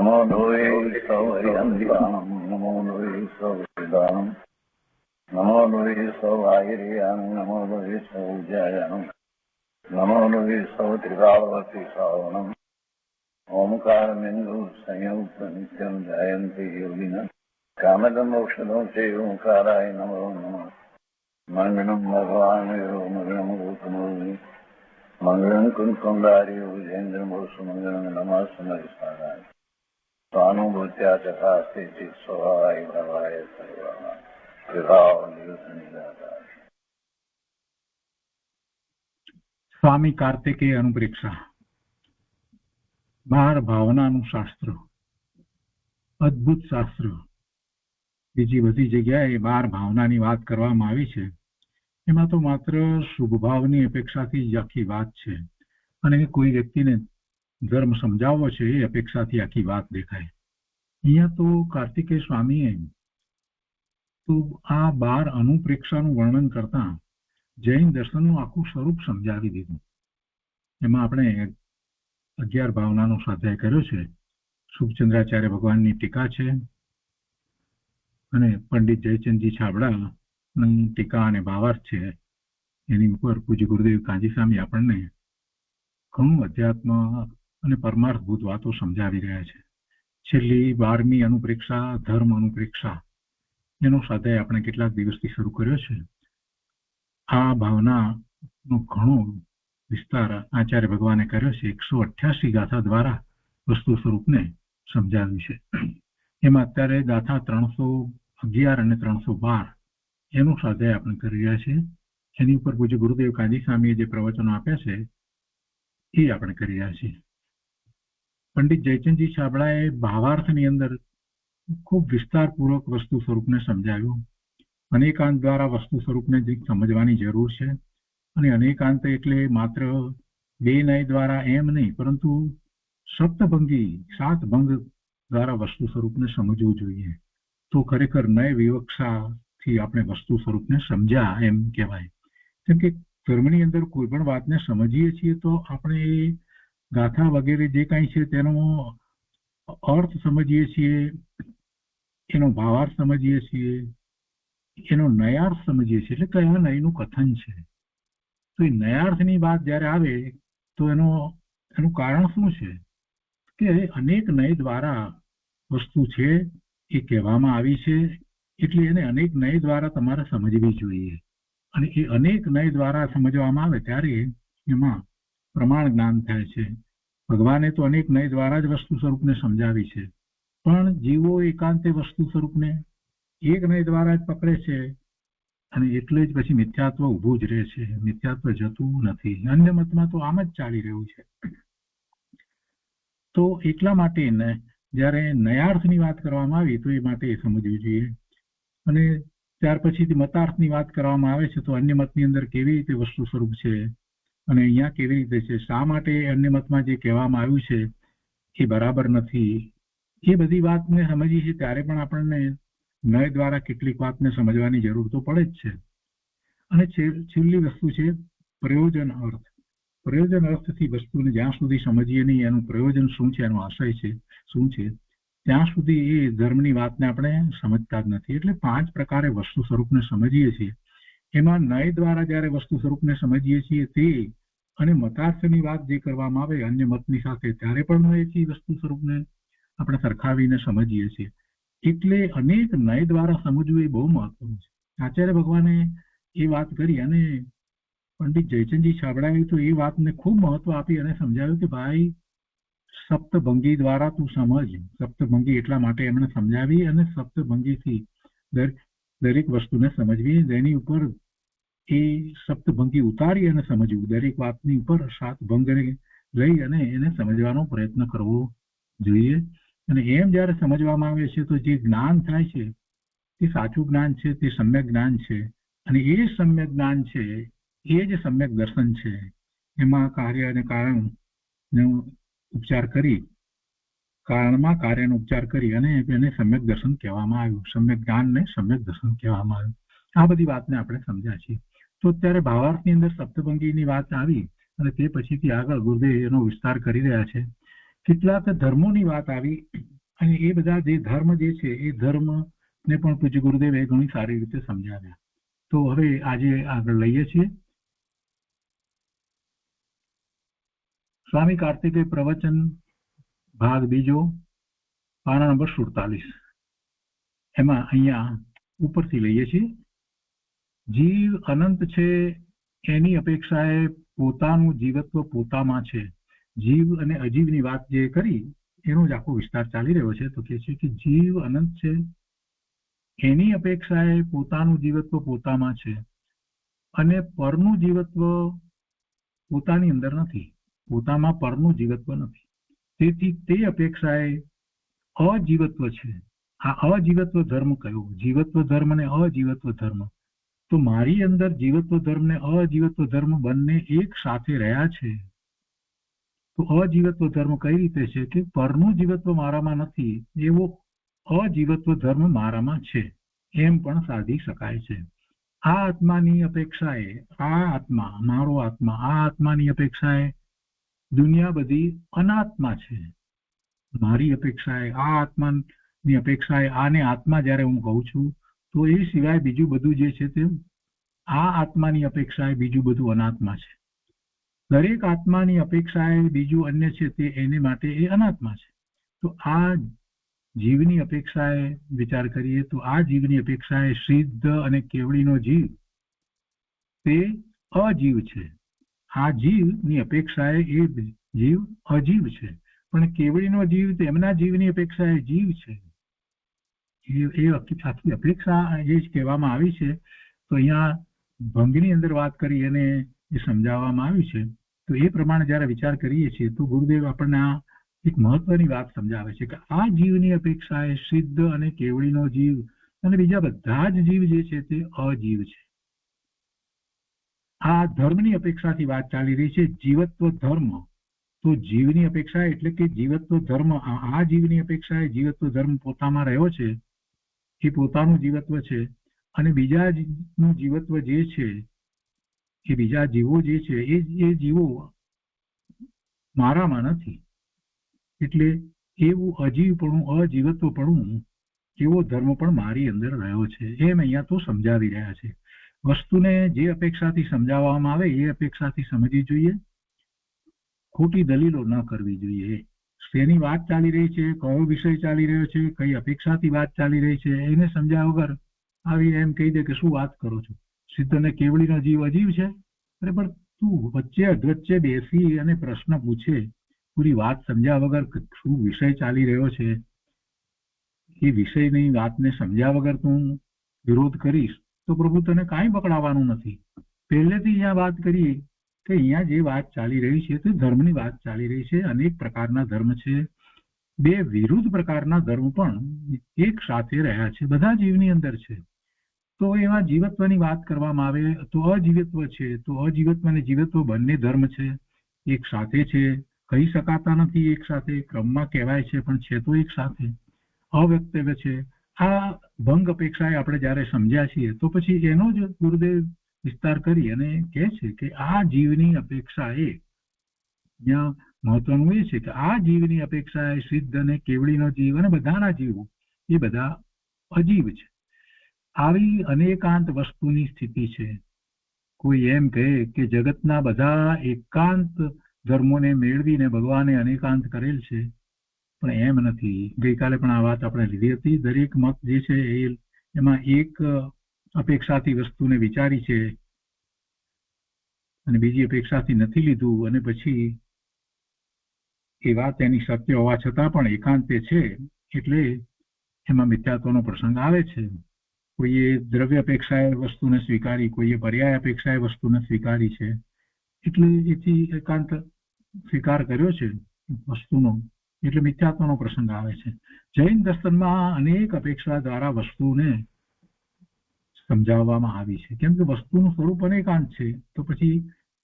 નમો લોહી સૌયંતિકામ નમો લોહી સૌદાનમ નમો લોહી સૌઆયર્યામ નમો લોહી સૌજયામ નમો લોહી સૌત્રિકાવતી શ્રાવણમ ઓમકારમિંદુ સંયુક્ત નિત્યમ જયંતી યોગિના કામદમોક્ષદો તે ઓંકારાય નમો નમઃ મંગળમ ભગવાન મંગળમ ગૌતમોર્મિ મંગળમ કુંકુંડારી વિજેન્દ્રમોષ મંગળમ નમઃ સમયસારાય સ્વાનુભૂત્યા ચકાસ્તે સ્વભાવાય ભવાય સર્વા વિભાવ નિદાતા. સ્વામી કાર્તિકેય અનુપ્રેક્ષા. બાર ભાવનાનું શાસ્ત્ર, અદ્ભુત શાસ્ત્ર. બીજી બધી જગ્યાએ બાર ભાવનાની વાત કરવામાં આવી છે, એમાં તો માત્ર શુભ ભાવની અપેક્ષાથી જ આખી વાત છે, અને કોઈ વ્યક્તિને ધર્મ સમજાવવો છે એ અપેક્ષાથી આખી વાત દેખાય. અહીંયા તો કાર્તિકેય સ્વામીએ તો આ બાર અનુપ્રેક્ષાનું વર્ણન કરતા જૈન દર્શનનું આખું સ્વરૂપ સમજાવી દીધું. એમાં આપણે 11 ભાવનાનો સ્વાધ્યાય કર્યો છે. શુભચંદ્રાચાર્ય ભગવાનની ટીકા છે, અને પંડિત જયચંદજી છાબડાની ટીકા અને ભાવાર્થ છે. એની ઉપર પૂજ્ય ગુરુદેવ કાંજીસ્વામી આપણને ઘણું અધ્યાત્મ અને પરમાર્થભૂત વાતો સમજાવી રહ્યા છે. છેલ્લી 12મી અનુપ્રેક્ષા, ધર્મ અનુપ્રેક્ષા, એનો સ્વાધ્યાય આપણે કેટલાક દિવસથી શરૂ કર્યો છે. આ ભાવનાનો ઘણો વિસ્તાર આચાર્ય ભગવાને કર્યો છે. 188 ગાથા દ્વારા વસ્તુ સ્વરૂપને સમજાવ્યું છે. એમાં અત્યારે ગાથા 311 અને 312 એનો સ્વાધ્યાય આપણે કરી રહ્યા છીએ. એની ઉપર પૂજ્ય ગુરુદેવ કાંજીસ્વામીએ જે પ્રવચનો આપ્યા છે એ આપણે કરી રહ્યા છીએ. પંડિત જયચંદજી છાબડાએ ભાવાર્થની અંદર ખૂબ વિસ્તારપૂર્વક વસ્તુ સ્વરૂપને સમજાવ્યું. અનેકાંત દ્વારા વસ્તુ સ્વરૂપને સમજવાની જરૂર છે, અને અનેકાંત એટલે માત્ર 2 નય દ્વારા એમ નહીં, પરંતુ સપ્તભંગી 7 ભંગ દ્વારા વસ્તુ સ્વરૂપને સમજવું જોઈએ. તો ખરેખર નય વિવક્ષાથી આપણે વસ્તુ સ્વરૂપને સમજ્યા એમ કહેવાય. કેમ કે ધર્મની અંદર કોઈ પણ વાતને સમજીએ છીએ તો આપણે એ ગાથા વગેરે જે કાંઈ છે તેનો અર્થ સમજીએ છીએ, એનો ભાવાર્થ સમજીએ છીએ, એનો નયાર્થ સમજીએ છીએ, એટલે કયા નયનું કથન છે. તો એ નયાર્થની વાત જ્યારે આવે તો એનું કારણ શું છે કે અનેક નય દ્વારા વસ્તુ છે એ કહેવામાં આવી છે, એટલે એને અનેક નય દ્વારા તમારે સમજવી જોઈએ. અને એ અનેક નય દ્વારા સમજવામાં આવે ત્યારે એમાં પ્રમાણ જ્ઞાન થાય છે. ભગવાને તો અનેક નય દ્વારા જ વસ્તુ સ્વરૂપને સમજાવી છે, પણ જીવો એકાંતે વસ્તુ સ્વરૂપને એક નય દ્વારા જ પકડે છે, અને એટલે જ પછી મિથ્યાત્વ ઊભું જ રહે છે. મિથ્યાત્વ જતું નથી. અન્ય મતમાં તો આમ જ ચાલી રહ્યું છે. તો એટલા માટે જ્યારે નયાર્થની વાત કરવામાં આવી તો એ માટે સમજવી જોઈએ. અને ત્યાર પછી મતાર્થની વાત કરવામાં આવે છે તો અન્ય મતની અંદર કેવી રીતે વસ્તુ સ્વરૂપ છે અને અહીંયા કેવી રીતે છે, શા માટે અન્ય મતમાં જે કહેવામાં આવ્યું છે એ બરાબર નથી, એ બધી વાતને સમજીએ છીએ ત્યારે પણ આપણને નય દ્વારા કેટલીક વાતને સમજવાની જરૂર તો પડે જ છે. અને છેલ્લી વસ્તુ છે પ્રયોજન અર્થ. પ્રયોજન અર્થથી વસ્તુને જ્યાં સુધી સમજીએ નહીં, એનું પ્રયોજન શું છે, એનો આશય છે શું છે, ત્યાં સુધી એ ધર્મની વાતને આપણે સમજતા જ નથી. એટલે 5 પ્રકારે વસ્તુ સ્વરૂપને સમજીએ છીએ. એમાં નય દ્વારા જ્યારે વસ્તુ સ્વરૂપને સમજીએ છીએ તે અને મતાર્થની વાત જે કરવામાં આવે અન્ય મતની સાથે, ત્યારે પણ નયથી વસ્તુ સ્વરૂપને આપણે સરખાવીને સમજીએ છીએ. એટલે અનેક નય દ્વારા સમજવું એ બહુ મહત્વનું છે. આચાર્ય ભગવાને એ વાત કરી, અને પંડિત જયચંદજી છાબડાએ તો એ વાતને ખૂબ મહત્વ આપી અને સમજાવ્યું કે ભાઈ સપ્તભંગી દ્વારા તું સમજ. સપ્તભંગી એટલા માટે એમણે સમજાવી, અને સપ્તભંગીથી દરેક વસ્તુને સમજવી, એની ઉપર એ સપ્તભંગી ઉતારી અને સમજવું. દરેક વાતની ઉપર 7 ભંગ લઈ અને એને સમજવાનો પ્રયત્ન કરવો જોઈએ. અને એમ જ્યારે સમજવામાં આવે છે તો જે જ્ઞાન થાય છે તે સાચું જ્ઞાન છે, તે સમ્યક જ્ઞાન છે, અને એ સમ્યક જ્ઞાન છે એ જ સમ્યક દર્શન છે. એમાં કાર્ય અને કારણનો ઉપચાર કરી, કારણમાં કાર્યનો ઉપચાર કરી અને એને સમ્યક દર્શન કહેવામાં આવ્યું. સમ્યક જ્ઞાનને સમ્યક દર્શન કહેવામાં આવ્યું. આ બધી વાતને આપણે સમજ્યા છીએ. તો અત્યારે ભાવાર્થની અંદર સપ્તભંગીની વાત આવી, અને તે પછીથી આગળ ગુરુદેવ એનો વિસ્તાર કરી રહ્યા છે. કેટલાક ધર્મોની વાત આવી અને એ બધા જે ધર્મ જે છે એ ધર્મ ને પણ પૂજ્ય ગુરુદેવે ઘણી સારી રીતે સમજાવ્યા. તો હવે આજે આગળ લઈએ છીએ સ્વામી કાર્તિકેય પ્રવચન ભાગ બીજો, પાના નંબર 47. એમાં અહીંયા ઉપરથી લઈએ છીએ. જીવ અનંત છે એની અપેક્ષાએ પોતાનું જીવત્વ પોતામાં છે. જીવ અને અજીવની વાત જે કરી એનો જ આખો વિસ્તાર ચાલી રહ્યો છે. તો કહે છે કે જીવ અનંત છે એની અપેક્ષાએ પોતાનું જીવત્વ પોતામાં છે અને પરનું જીવત્વ પોતાની અંદર નથી. પોતામાં પરનું જીવત્વ નથી. તેથી તે અપેક્ષાએ અજીવત્વ છે. આ અજીવત્વ ધર્મ કયો? જીવત્વ ધર્મ અને અજીવત્વ ધર્મ. તો મારી અંદર જીવત્વ ધર્મ ને અજીવત્વ ધર્મ બંને એક સાથે રહ્યા છે. તો અજીવત્વ ધર્મ કઈ રીતે છે કે પરનું જીવત્વ મારામાં નથી એવો અજીવત્વ ધર્મ મારામાં છે, એમ પણ સાધી શકાય છે. આ આત્માની અપેક્ષાએ આ આત્મા, મારો આત્મા, આ આત્માની અપેક્ષાએ દુનિયા બધી અનાત્મા છે. મારી અપેક્ષાએ આ આત્માની અપેક્ષાએ આને આત્મા જ્યારે હું કહું છું તો એ સિવાય બીજું બધું જે છે તે આ આત્માની અપેક્ષાએ બીજું બધું અનાત્મા છે. દરેક આત્માની અપેક્ષાએ બીજું અન્ય છે તે એને માટે એ અનાત્મા છે. તો આ જીવની અપેક્ષાએ વિચાર કરીએ તો આ જીવની અપેક્ષાએ સિદ્ધ અને કેવળીનો જીવ તે અજીવ છે. આ જીવની અપેક્ષાએ એ જીવ અજીવ છે, પણ કેવળીનો જીવ તેમના જીવની અપેક્ષાએ જીવ છે. એ આખી અપેક્ષા જે કહેવામાં આવી છે. તો અહીંયા ભંગની અંદર વાત કરી અને એ સમજાવવામાં આવ્યું છે. તો એ પ્રમાણે જયારે વિચાર કરીએ છીએ તો ગુરુદેવ આપણને આ એક મહત્વની વાત સમજાવે છે કે આ જીવની અપેક્ષાએ સિદ્ધ અને કેવળીનો જીવ અને બીજા બધા જ જીવ જે છે તે અજીવ છે. આ ધર્મની અપેક્ષાથી વાત ચાલી રહી છે, જીવત્વ ધર્મ. તો જીવની અપેક્ષા એટલે કે જીવત્વ ધર્મ, આ જીવની અપેક્ષાએ જીવત્વ ધર્મ પોતામાં રહ્યો છે, એ પોતાનું જીવત્વ છે. અને બીજા નું જીવત્વ જે છે એ બીજા જીવો જે છે એ જીવો મારામાં નથી. એટલે એવું અજીવપણું, અજીવત્વપણું એવો ધર્મ પણ મારી અંદર રહ્યો છે, એમ અહીંયા તો સમજાવી રહ્યા છે. વસ્તુને જે અપેક્ષાથી સમજાવવામાં આવે એ અપેક્ષાથી સમજવી જોઈએ, ખોટી દલીલો ન કરવી જોઈએ. શેની વાત ચાલી રહી છે, કયો વિષય ચાલી રહ્યો છે, કઈ અપેક્ષાથી વાત ચાલી રહી છે એને સમજ્યા વગર આવી એમ કહી દે કે શું વાત કરો છો, સિદ્ધ અને કેવળીનો જીવ અજીવ છે. અરે પણ તું વચ્ચે અધવચ્ચે બેસી અને પ્રશ્ન પૂછે, પૂરી વાત સમજ્યા વગર શું વિષય ચાલી રહ્યો છે એ વિષયની વાતને સમજ્યા વગર તું વિરોધ કરીશ તો પ્રભુ તને કાંઈ પકડાવવાનું નથી. પહેલેથી અહીંયા વાત કરીએ કે અહીંયા જે વાત ચાલી રહી છે તે ધર્મની વાત ચાલી રહી છે. અનેક પ્રકારના ધર્મ છે, બે વિરુદ્ધ પ્રકારના ધર્મ પણ એક સાથે રહ્યા છે, બધા જીવની અંદર છે. તો એવા જીવત્વની વાત કરવામાં આવે તો અજીવત્વ છે. તો અજીવત્વ અને જીવત્વ બંને ધર્મ છે, એક સાથે છે, કહી શકાતા નથી એક સાથે, ક્રમમાં કહેવાય છે પણ છે તો એક સાથે. અવ્યક્તવ્ય છે. આ ભંગ અપેક્ષાએ આપણે જયારે સમજ્યા છીએ તો પછી એનો જ ગુરુદેવ વિસ્તાર કરી અને કહે છે કે આ જીવની અપેક્ષા એ ત્યાં મહત્વનું એ છે કે આ જીવની અપેક્ષાએ સિદ્ધ અને કેવળીનો જીવ અને બધાના જીવો એ બધા અજીવ છે. આવી અનેકાંત વસ્તુની સ્થિતિ છે. કોઈ એમ કહે કે જગતના બધા એકાંત ધર્મોને મેળવીને ભગવાને અનેકાંત કરેલ છે, પણ એમ નથી. ગઈકાલે પણ આ વાત આપણે લીધી હતી. દરેક મત જે છે એમાં એક અપેક્ષાથી વસ્તુને વિચારી છે અને બીજી અપેક્ષાથી નથી લીધું, અને પછી એ વાત એની સત્ય હોવા છતાં પણ એકાંતે છે એટલે એમાં મિથ્યાત્વનો પ્રસંગ આવે છે. કોઈએ દ્રવ્ય અપેક્ષાએ વસ્તુને સ્વીકારી, કોઈએ પર્યાય અપેક્ષાએ વસ્તુને સ્વીકારી છે એટલે એથી એકાંત સ્વીકાર કર્યો છે વસ્તુનો, એટલે મિથ્યાત્વનો પ્રસંગ આવે છે. જૈન દર્શનમાં અનેક અપેક્ષા દ્વારા વસ્તુને સમજાવવામાં આવી છે, કેમ કે વસ્તુનું સ્વરૂપ અનેકાંત છે તો પછી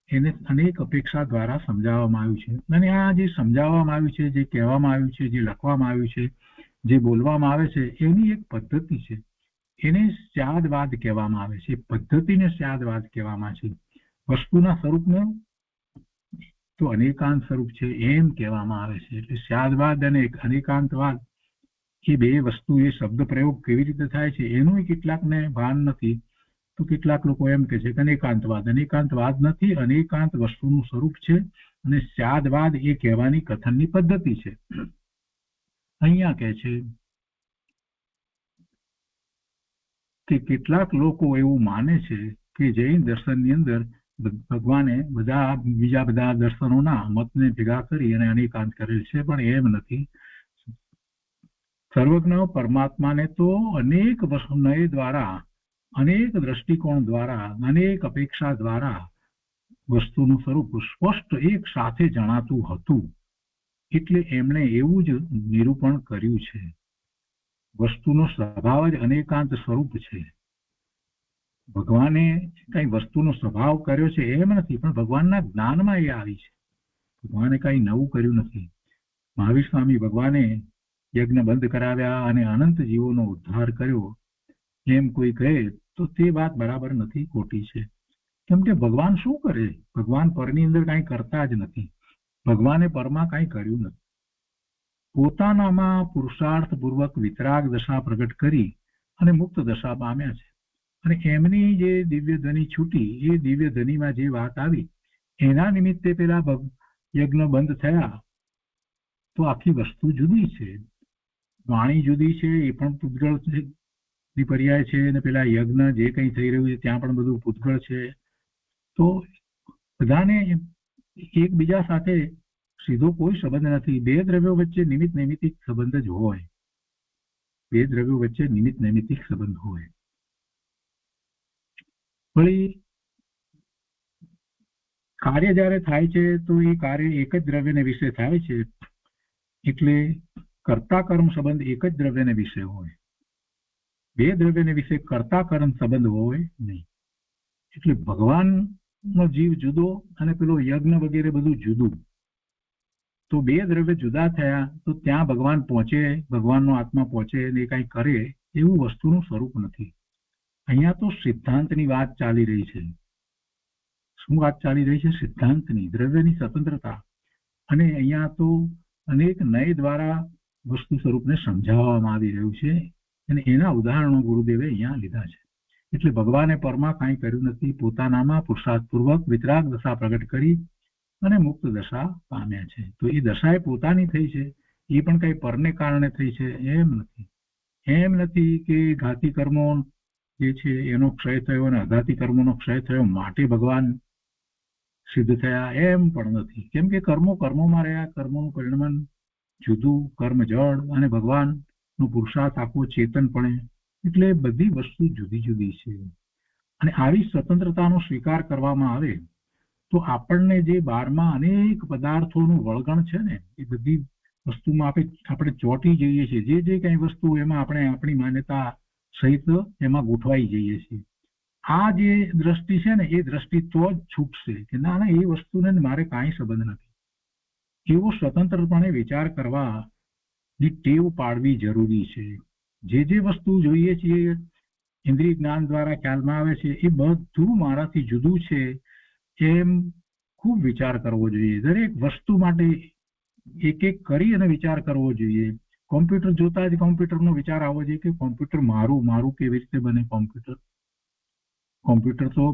એને અનેક અપેક્ષા દ્વારા સમજાવવામાં આવ્યું છે. અને આ જે સમજાવવામાં આવ્યું છે, જે કહેવામાં આવ્યું છે, જે લખવામાં આવ્યું છે, જે બોલવામાં આવે છે એની એક પદ્ધતિ છે, એને સ્યાદવાદ કહેવામાં આવે છે. પદ્ધતિને સ્યાદવાદ કહેવામાં છે. વસ્તુના સ્વરૂપને તો અનેકાંત સ્વરૂપ છે એમ કહેવામાં આવે છે. એટલે સ્યાદવાદ અને અનેકાંતવાદ એ બે વસ્તુ, એ શબ્દ પ્રયોગ કેવી રીતે થાય છે એનું કેટલાકને ભાન નથી. તો કેટલાક લોકો એમ કે છે કે અનેકાંતવાદ નથી, અનેકાંત વસ્તુનું સ્વરૂપ છે અને સ્યાદવાદ એ કહેવાની કથનની પદ્ધતિ છે. અહીંયા કહે છે કે કેટલાક લોકો એવું માને છે કે જૈન દર્શનની અંદર ભગવાને બીજા બધા દર્શનોના મતને ભેગા કરી અને અનેકાંત કરેલ છે, પણ એમ નથી. સર્વજ્ઞ પરમાત્માને તો અનેક નય દ્વારા, અનેક દ્રષ્ટિકોણ દ્વારા, અનેક અપેક્ષા દ્વારા વસ્તુનું સ્વરૂપ સ્પષ્ટ એક સાથે જણાતું હતું. એટલે એમણે એવું જ નિરૂપણ કર્યું છે. વસ્તુનો સ્વભાવ જ અનેકાંત સ્વરૂપ છે. ભગવાને કઈ વસ્તુનો સ્વભાવ કર્યો છે એમ નથી, પણ ભગવાનના જ્ઞાનમાં એ આવી છે. ભગવાને કઈ નવું કર્યું નથી. મહાવીર સ્વામી ભગવાને યજ્ઞ બંધ કરાવ્યા અને અનંત જીવોનો ઉદ્ધાર કર્યો એમ કોઈ કહે તો તે વાત બરાબર નથી, ખોટી છે. કેમ કે ભગવાન શું કરે? ભગવાન પરની અંદર કઈ કરતા જ નથી. ભગવાને પરમાં કઈ કર્યું નથી. પોતાનામાં પુરુષાર્થ પૂર્વક વિતરાગ દશા પ્રગટ કરી અને મુક્ત દશા પામ્યા છે. અને એમની જે દિવ્ય ધ્વનિ છૂટી, એ દિવ્ય ધ્વનિમાં જે વાત આવી એના નિમિત્તે પેલા યજ્ઞ બંધ થયા. તો આખી વસ્તુ જુદી છે. વાણી જુદી છે, એ પણ પૂતગળ પર્યાય છે, અને પેલા યજ્ઞ જે કંઈ થઈ રહ્યું છે ત્યાં પણ બધું પૂતગળ છે. તો બધાને એકબીજા સાથે સીધો કોઈ સંબંધ નથી. બે દ્રવ્યો વચ્ચે નિમિત્ત નૈમિત્તિક સંબંધ જ હોય. બે દ્રવ્યો વચ્ચે નિમિત્ત નૈમિત્તિક સંબંધ હોય. વળી કાર્ય જયારે થાય છે તો એ કાર્ય એક જ દ્રવ્યને વિશે થાય છે, એટલે કર્તા કર્મ સંબંધ એક જ દ્રવ્યને વિશે હોય. બે દ્રવ્યને વિશે કર્તા કર્મ સંબંધ હોય નહીં. એટલે ભગવાનનો જીવ જુદો અને પેલો યજ્ઞ વગેરે બધું જુદું. તો બે દ્રવ્ય જુદા થયા તો ત્યાં ભગવાન પહોંચે, ભગવાનનો આત્મા પહોંચે ને એ કઈ કરે એવું વસ્તુનું સ્વરૂપ નથી. અહીંયા તો સિદ્ધાંતની વાત ચાલી રહી છે. શું વાત ચાલી રહી છે? સિદ્ધાંતની, દ્રવ્યની સ્વતંત્રતા. અને અહીંયા તો અનેક નય દ્વારા વસ્તુ સ્વરૂપને સમજાવવામાં આવી રહ્યું છે અને એના ઉદાહરણો ગુરુદેવે અહીંયા લીધા છે. એટલે ભગવાને પરમાં કાંઈ કર્યું નથી. પોતાનામાં પુરુષાર્થપૂર્વક વિતરાગ દશા પ્રગટ કરી અને મુક્ત દશા પામ્યા છે. તો એ દશા એ પોતાની થઈ છે, એ પણ કઈ પરને કારણે થઈ છે એમ નથી. એમ નથી કે ઘાતી કર્મો જે છે એનો ક્ષય થયો અને અઘાતી કર્મોનો ક્ષય થયો માટે ભગવાન સિદ્ધ થયા, એમ પણ નથી. કેમ કે કર્મો કર્મોમાં રહ્યા, કર્મોનું પરિણામ જુદું, કર્મ જળ અને ભગવાનનો પુરુષાર્થ આખો ચેતનપણે. એટલે બધી વસ્તુ જુદી જુદી છે. અને આવી સ્વતંત્રતાનો સ્વીકાર કરવામાં આવે તો આપણને જે બહારમાં અનેક પદાર્થોનું વળગણ છે ને, એ બધી વસ્તુમાં આપણે ચોંટી જઈએ છીએ. જે કઈ વસ્તુ એમાં આપણે આપણી માન્યતા સહિત એમાં ગોઠવાઈ જઈએ છીએ. આ જે દ્રષ્ટિ છે ને, એ દ્રષ્ટિ તો જ છૂટશે કે ના ના, એ વસ્તુને મારે કાંઈ સંબંધ નથી. એવો સ્વતંત્રપણે વિચાર કરવાની ટેવ પાડવી જરૂરી છે. જે વસ્તુ જોઈએ છીએ ઇન્દ્રિય જ્ઞાન દ્વારા ખ્યાલમાં આવે છે, એ બધું મારાથી જુદું છે એમ ખૂબ વિચાર કરવો જોઈએ. દરેક વસ્તુ માટે એક એક કરી અને વિચાર કરવો જોઈએ. કોમ્પ્યુટર જોતા જ કોમ્પ્યુટરનો વિચાર આવવો જોઈએ કે કોમ્પ્યુટર મારું કેવી રીતે બને. કોમ્પ્યુટર તો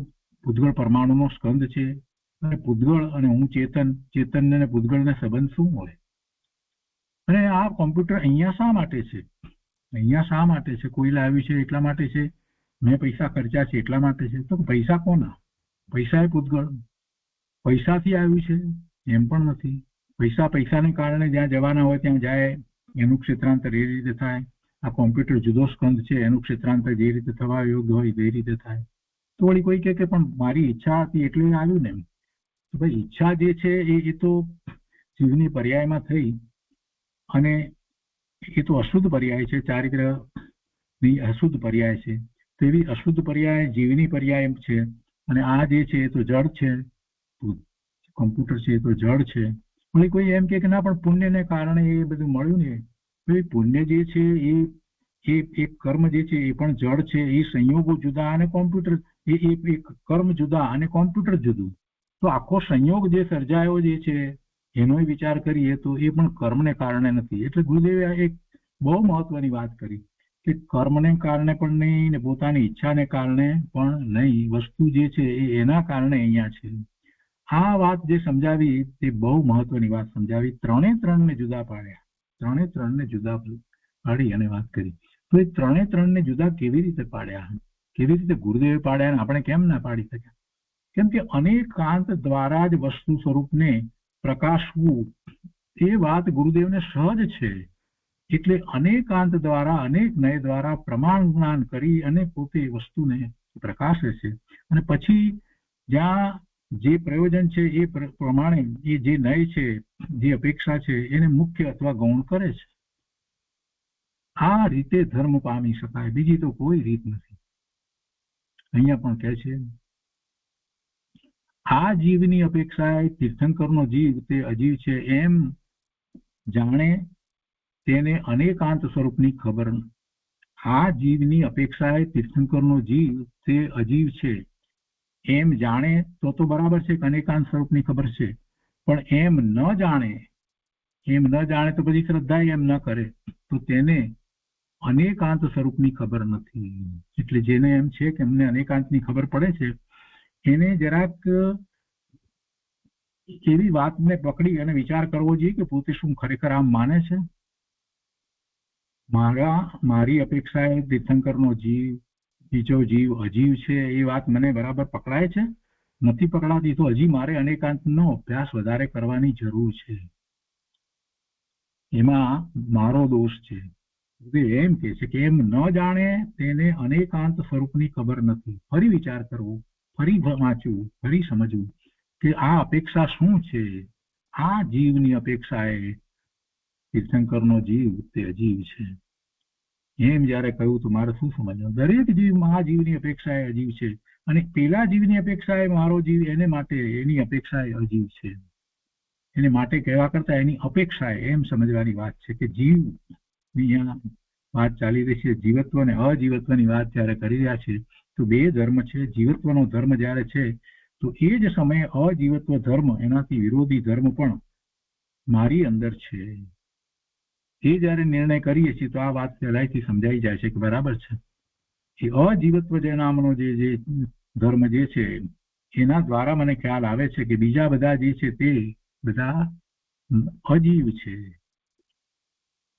પૂતગળ પરમાણુનો સ્કંદ છે, અને પૂતગળ અને હું ચેતન અને પૂતગળને સંબંધ શું હોય? અને આ કોમ્પ્યુટર અહીંયા શા માટે છે? અહીંયા શા માટે છે? કોઈ લાવ્યું છે એટલા માટે છે? મેં પૈસા ખર્ચ્યા છે એટલા માટે છે? તો પૈસા કોના? પૈસા એ પૂતગળ, પૈસાથી આવ્યું છે એમ પણ નથી. પૈસાને કારણે જ્યાં જવાના હોય ત્યાં જાય, એનું ક્ષેત્રાંતર એ રીતે થાય. આ કોમ્પ્યુટર જુદો સ્કંદ છે, એનું ક્ષેત્રાંતર જે રીતે થવા યોગ્ય હોય તે રીતે થાય. તો વળી કોઈ કે પણ મારી ઈચ્છા હતી એટલે આવ્યું ને. તો ભાઈ ઈચ્છા જે છે એ તો જીવની પર્યાયમાં થઈ, અને એ તો અશુદ્ધ પર્યાય છે, ચારિત્ર્યની અશુદ્ધ પર્યાય છે. તો એવી અશુદ્ધ પર્યાય જીવની પર્યાય છે. અને આ જે છે એ તો જડ છે, કોમ્પ્યુટર છે એ તો જડ છે. વળી કોઈ એમ કે ના પણ પુણ્યને કારણે એ બધું મળ્યું ને. ભાઈ પુણ્ય જે છે એ કર્મ જે છે એ પણ જડ છે. એ સંયોગો જુદા અને કોમ્પ્યુટર એ કર્મ જુદા અને કોમ્પ્યુટર જુદું. તો આખો સંયોગ જે સર્જાયો જે છે એનો વિચાર કરીએ તો એ પણ કર્મને કારણે નથી. એટલે ગુરુદેવે એક બહુ મહત્વની વાત કરી કે કર્મને કારણે પણ નહીં ને પોતાની ઈચ્છાને કારણે પણ નહીં, વસ્તુ જે છે એ એના કારણે અહીંયા છે. આ વાત જે સમજાવી તે બહુ મહત્વની વાત સમજાવી. ત્રણને જુદા પાડ્યા, ત્રણને જુદા પાડી અને વાત કરી. તો એ ત્રણને જુદા કેવી રીતે પાડ્યા, કેવી રીતે ગુરુદેવે પાડ્યા, આપણે કેમ ના પાડી શક્યા? કેમ કે અનેકાંત દ્વારા જ વસ્તુ સ્વરૂપને પ્રકાશવું એ વાત ગુરુદેવને સહજ છે. એટલે અનેકાંત દ્વારા, અનેક નય દ્વારા પ્રમાણ જ્ઞાન કરી અને પોતે વસ્તુને પ્રકાશે છે. અને પછી જ્યાં જે પ્રયોજન છે એ પ્રમાણે એ જે નય છે, જે અપેક્ષા છે, એને મુખ્ય અથવા ગૌણ કરે છે. આ રીતે ધર્મ પામી શકાય, બીજી તો કોઈ રીત નથી. અહીંયા પણ કહે છે, આ જીવની અપેક્ષાએ તીર્થંકરનો જીવ તે અજીવ છે એમ જાણે તેને અનેકાંત સ્વરૂપની ખબર. આ જીવની અપેક્ષાએ તીર્થંકરનો જીવ તે અજીવ છે એમ જાણે તો બરાબર છે કે અનેકાંત સ્વરૂપની ખબર છે. પણ એમ ન જાણે તો પછી શ્રદ્ધા એમ ન કરે તો તેને અનેકાંત સ્વરૂપની ખબર નથી. એટલે જેને એમ છે કે એમને અનેકાંતની ખબર પડે છે, એને જરાક એવી વાતને પકડી અને વિચાર કરવો જોઈએ કે પોતે શું ખરેખર આમ માને છે. મારી અપેક્ષાએ તીર્થંકરનો જીવ, બીજો જીવ અજીવ છે એ વાત મને બરાબર પકડાય છે? નથી પકડાતી. તો હજી મારે અનેકાંતનો અભ્યાસ વધારે કરવાની જરૂર છે. એમાં મારો દોષ છે. એમ કે છે કે એમ ન જાણે તેને અનેકાંત સ્વરૂપની ખબર નથી. ફરી વિચાર કરવો, ફરી વાંચવું, ફરી સમજવું કે આ અપેક્ષા શું છે. આ જીવની અપેક્ષાએ તીર્થંકરનો જીવ તે અજીવ છે એમ જયારે કહ્યું તો મારે શું સમજવું? દરેક જીવ મહાજીવની અપેક્ષાએ અજીવ છે અને પેલા જીવની અપેક્ષાએ મારો જીવ એને માટે એની અપેક્ષાએ અજીવ છે. એને માટે કહેવા કરતા એની અપેક્ષાએ એમ સમજવાની વાત છે કે જીવ અહીંયા વાત ચાલી રહી છે. જીવત્વ અને અજીવત્વની વાત જયારે કરી રહ્યા છે તો બે ધર્મ છે. જીવત્વનો ધર્મ જયારે છે તો એ જ સમયે અજીવત્વ ધર્મ, એનાથી વિરોધી ધર્મ પણ મારી અંદર છે. એ જયારે નિર્ણય કરીએ છીએ તો આ વાત સહેલાઈથી સમજાઈ જાય છે કે બરાબર છે. એ અજીવત્વ જે નામનો જે ધર્મ જે છે એના દ્વારા મને ખ્યાલ આવે છે કે બીજા બધા જે છે તે બધા અજીવ છે.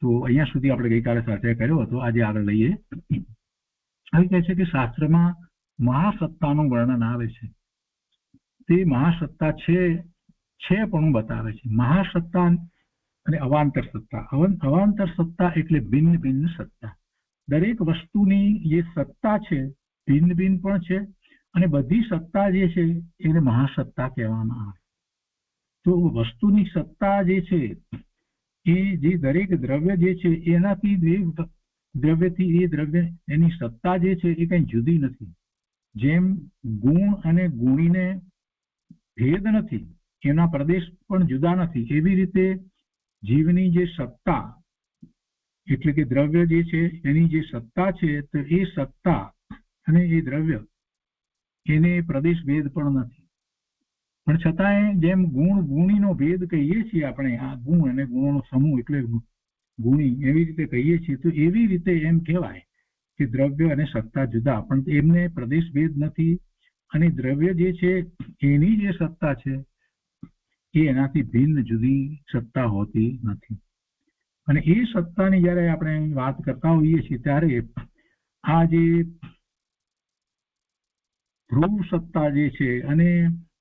તો અહીંયા સુધી આપણે ગઈકાલે ચર્ચા કર્યો હતો. આજે આગળ લઈએ. અહીં કહે છે કે શાસ્ત્રમાં મહાસત્તાનું વર્ણન આવે છે. તે મહાસત્તા છે પણ બતાવે છે. મહાસત્તા અને અવાંતર સત્તા. અવાંતર સત્તા એટલે ભિન્ન ભિન્ન સત્તા. દરેક વસ્તુની જે સત્તા છે ભિન્ન ભિન્ન પણ છે અને બધી સત્તા જે છે એને મહાસત્તા કહેવામાં આવે. તો વસ્તુની સત્તા જે છે એ જે દરેક દ્રવ્ય જે છે એનાથી દ્રવ્યથી એ દ્રવ્ય એની સત્તા જે છે એ કઈ જુદી નથી. જેમ ગુણ અને ગુણીને ભેદ નથી, એના પ્રદેશ પણ જુદા નથી, એવી રીતે જીવની જે સત્તા એટલે કે દ્રવ્ય જે છે એની જે સત્તા છે તો એ સત્તા અને એ દ્રવ્ય એને પ્રદેશ ભેદ પણ નથી. પણ છતાંય જેમ ગુણ ગુણીનો ભેદ કહીએ છીએ આપણે, આ ગુણ અને ગુણોનો સમૂહ એટલે ગુણી એવી રીતે કહીએ છીએ, તો એવી રીતે એમ કહેવાય કે દ્રવ્ય અને સત્તા જુદા પણ એમને પ્રદેશ ભેદ નથી અને દ્રવ્ય જે છે એની જે સત્તા છે એ એનાથી ભિન્ન જુદી સત્તા હોતી નથી. અને એ સત્તાની જયારે આપણે વાત કરતા હોઈએ છીએ ત્યારે આ જે ધ્રુવ સત્તા જે છે અને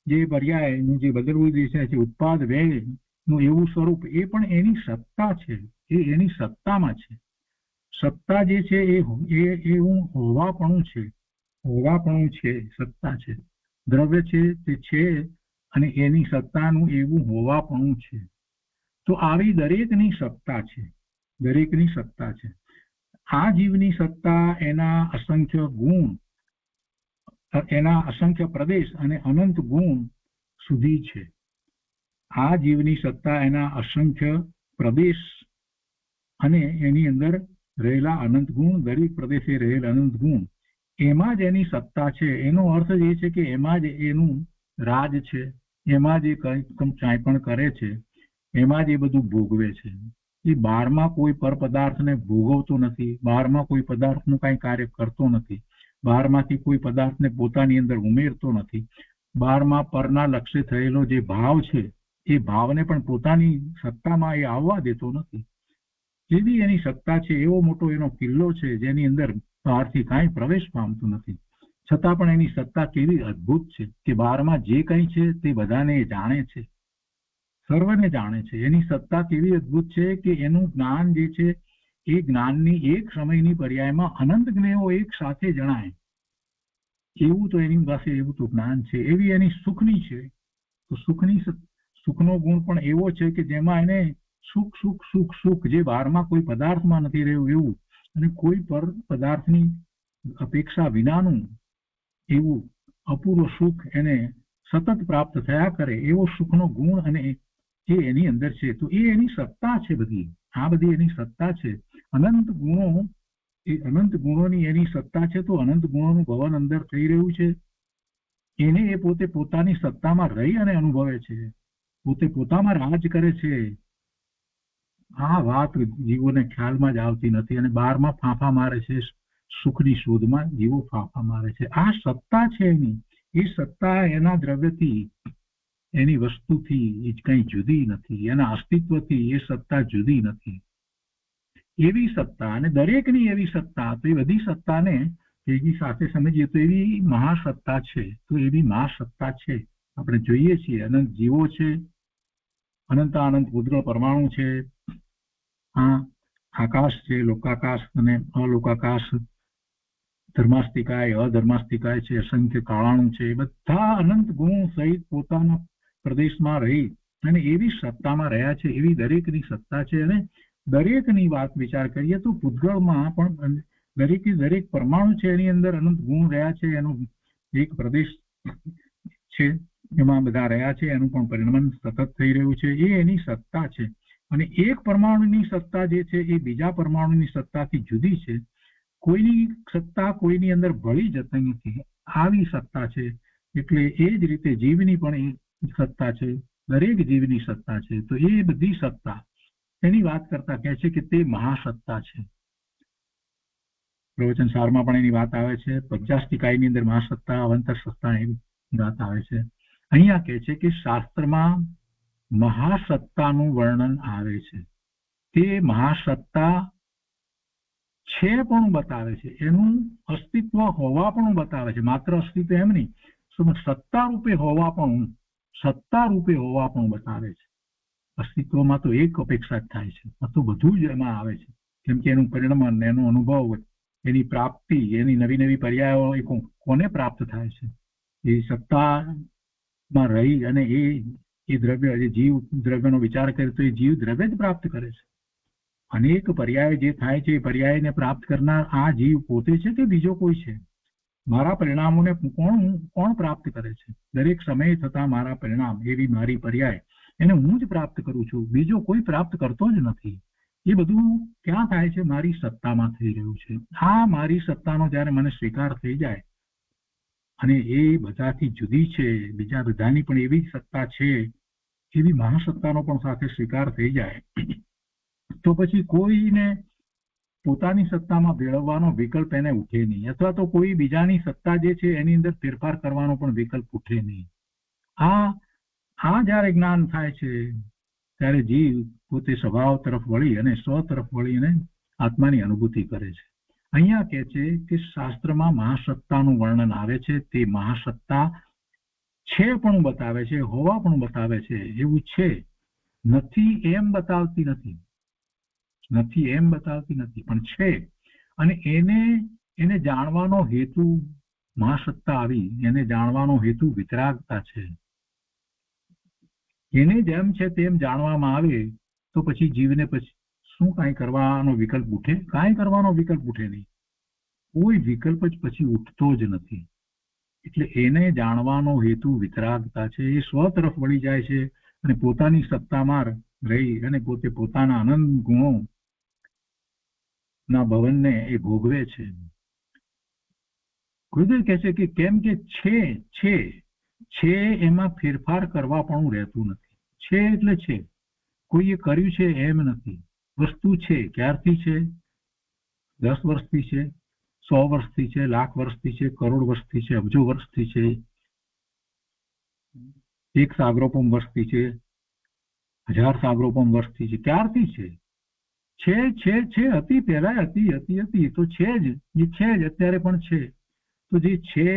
જે પર્યાયનું જે બદલવું જે છે ઉત્પાદ વ્યયનું એવું સ્વરૂપ, એ પણ એની સત્તા છે. એ એની સત્તામાં છે. સત્તા જે છે એ એવું હોવાપણું છે, સત્તા છે. દ્રવ્ય છે તે છે અને એની સત્તાનું એવું હોવાપણું છે. તો આવી દરેકની સત્તા છે. આ જીવની સત્તા એના અસંખ્ય ગુણ, એના અસંખ્ય પ્રદેશ અને અનંત ગુણ સુધી છે. આ જીવની સત્તા એના અસંખ્ય પ્રદેશ અને એની અંદર રહેલા અનંત ગુણ, દરેક પ્રદેશે રહેલ અનંત ગુણ, એમાં જ એની સત્તા છે. એનો અર્થ એ છે કે એમાં જ એનું રાજ છે, એમાં જ એ કાંઈ પણ કરે છે, એમાં જ એ બધું ભોગવે છે. એ બહારમાં કોઈ પર પદાર્થને ભોગવતો નથી, બહારમાં કોઈ પદાર્થનું કાંઈ કાર્ય કરતો નથી, બહારમાંથી કોઈ પદાર્થને પોતાની અંદર ઉમેરતો નથી, બહારમાં પરના લક્ષ્ય થયેલો જે ભાવ છે એ ભાવને પણ પોતાની સત્તામાં એ આવવા દેતો નથી. એવી એની સત્તા છે, એવો મોટો એનો કિલ્લો છે જેની અંદર બહારથી કાંઈ પ્રવેશ પામતું નથી, છતાં પણ એની સત્તા કેવી અદ્ભુત છે કે બહારમાં જે કંઈ છે તે બધાને એ જાણે છે, સર્વને જાણે છે. એની સત્તા કેવી અદ્ભુત છે કે એનું જ્ઞાન જે છે એ જ્ઞાનની એક સમયની પર્યાયમાં અનંત જ્ઞેયો એક સાથે જણાય એવું તો એની પાસે એવું તો જ્ઞાન છે. એવી એની સુખની છે, તો સુખનો ગુણ પણ એવો છે કે જેમાં એને સુખ સુખ સુખ સુખ જે બહારમાં કોઈ પદાર્થમાં નથી રહ્યું એવું, અને કોઈ પર પદાર્થની અપેક્ષા વિનાનું એવું અપૂર્વ સુખ એને સતત પ્રાપ્ત થયા કરે એવો સુખનો ગુણ અને જે એની અંદર છે, તો એ એની સત્તા છે. બધી આ બધી એની સત્તા છે. અનંત ગુણો, એ અનંત ગુણોની એની સત્તા છે. તો અનંત ગુણોનું ભવન અંદર થઈ રહ્યું છે, એને એ પોતે પોતાની સત્તામાં રહી અને અનુભવે છે, પોતે પોતામાં રાજ કરે છે. આ વાત જીવોને ખ્યાલમાં જ આવતી નથી અને બહારમાં ફાંફા મારે છે, સુખની શોધમાં જીવો ફાંફા મારે છે. આ સત્તા છે એની, એ સત્તા એના દ્રવ્યથી, એની વસ્તુથી એ કંઈ જુદી નથી, એના અસ્તિત્વથી એ સત્તા જુદી નથી. એવી સત્તા, અને દરેકની એવી સત્તા, તો એ બધી સત્તાને ભેગી સાથે સમજીએ તો એવી મહાસત્તા છે. તો એવી મહાસત્તા છે, આપણે જોઈએ છીએ અનંત જીવો છે, અનંત અનંત ભૂતગળ પરમાણુ છે, આ આકાશ છે, લોકાકાશ અને અલોકાકાશ, ધર્માસ્તિકાય અધર્માસ્તિકાય છે, અસંખ્ય કાળાણુ છે, એ બધા અનંત ગુણ સહિત પોતાના પ્રદેશમાં રહી અને એવી સત્તામાં રહ્યા છે. એવી દરેકની સત્તા છે. અને દરેકની વાત વિચાર કરીએ તો ભૂતગળમાં પણ દરેક પરમાણુ છે એની અંદર અનંત ગુણ રહ્યા છે, એનો એક પ્રદેશ છે એમાં બધા રહ્યા છે, એનું પણ પરિણમન સતત થઈ રહ્યું છે. એ એની સત્તા છે. અને એક પરમાણુની સત્તા જે છે એ બીજા પરમાણુની સત્તાથી જુદી છે. કોઈની સત્તા કોઈની અંદર ભળી જતી નથી, આવી સત્તા છે. એટલે એ જ રીતે જીવની પણ એ સત્તા છે, દરેક જીવની સત્તા છે. તો એ બધી સત્તા એની વાત કરતા કહે છે કે તે મહાસત્તા છે. પ્રવચન સારમાં પણ એની વાત આવે છે, 50 ટીકાઈની અંદર મહાસત્તા અવંતર સત્તા એની વાત આવે છે. અહીંયા કહે છે કે શાસ્ત્રમાં મહાસત્તાનું વર્ણન આવે છે. તે મહાસત્તા છે પણ બતાવે છે, એનું અસ્તિત્વ હોવા પણ બતાવે છે. માત્ર અસ્તિત્વ એમ નહીં, સત્તા રૂપે હોવા પણ બતાવે છે. અસ્તિત્વમાં તો એક અપેક્ષા જ થાય છે, આ તો બધું જ એમાં આવે છે. કેમ કે એનું પરિણમન, એનો અનુભવ, એની પ્રાપ્તિ, એની નવી નવી પર્યાયો એ કોને પ્રાપ્ત થાય છે? એ સત્તામાં રહી અને એ દ્રવ્ય, જે જીવ દ્રવ્યનો વિચાર કરે તો એ જીવ દ્રવ્ય જ પ્રાપ્ત કરે છે. અનેક પર્યાય જે થાય છે એ પર્યાયને પ્રાપ્ત કરનાર આ જીવ પોતે છે કે બીજો કોઈ છે? મારા પરિણામોને કોણ પ્રાપ્ત કરે છે? દરેક સમયે થતા મારા પરિણામ, એવી મારી પર્યાય, એને હું જ પ્રાપ્ત કરું છું, બીજો કોઈ પ્રાપ્ત કરતો જ નથી. એ બધું ક્યાં થાય છે? મારી સત્તામાં થઈ રહ્યું છે. આ મારી સત્તાનો જ્યારે મને સ્વીકાર થઈ જાય અને એ બધાથી જુદી છે, બીજા બધાની પણ એવી સત્તા છે, એવી મહાસત્તાનો પણ સાથે સ્વીકાર થઈ જાય, તો પછી કોઈને પોતાની સત્તામાં ભેળવવાનો વિકલ્પ એને ઉઠે નહીં, અથવા તો કોઈ બીજાની સત્તા જે છે એની અંદર ફેરફાર કરવાનો પણ વિકલ્પ ઉઠે નહીં. આ જ્યારે જ્ઞાન થાય છે ત્યારે જીવ પોતે સ્વભાવ તરફ વળી અને સ્વ તરફ વળી અને આત્માની અનુભૂતિ કરે છે. અહીંયા કહે છે કે શાસ્ત્રમાં મહાસત્તાનું વર્ણન આવે છે. તે મહાસત્તા છે પણ બતાવે છે, હોવા પણ બતાવે છે. એવું છે, નથી એમ બતાવતી નથી, પણ છે. અને એને જાણવાનો હેતુ, મહાસત્તા આવી, એને જાણવાનો હેતુ વિતરાગતા છે. એને જેમ છે તેમ જાણવામાં આવે તો પછી જીવને પછી શું કાંઈ કરવાનો વિકલ્પ ઉઠે? કાંઈ કરવાનો વિકલ્પ ઉઠે નહીં, કોઈ વિકલ્પ જ પછી ઉઠતો જ નથી. એટલે એને જાણવાનો હેતુ વિતરાગતા છે. એ સ્વ તરફ વળી જાય છે અને પોતાની સત્તામાં રહી અને પોતે પોતાના આનંદ ગુણો ના ભવનને એ ભોગવે છે. ગુરુદેવ કહે છે કે કેમ કે છે એમાં ફેરફાર કરવા પણ રહેતું નથી. છે એટલે છે, કોઈએ કર્યું છે એમ નથી, વસ્તુ છે ક્યારથી છે? 10 વર્ષથી છે, 100 વર્ષથી છે, લાખ વર્ષથી છે, કરોડ વર્ષથી છે, અબજો વર્ષથી છે, 1 સાગરોપમ વર્ષથી છે, 1000 સાગરોપમ વર્ષથી છે, ક્યારથી છે? હતી પહેલા હતી તો છે જ, એ છે જ અત્યારે પણ છે. તો જે છે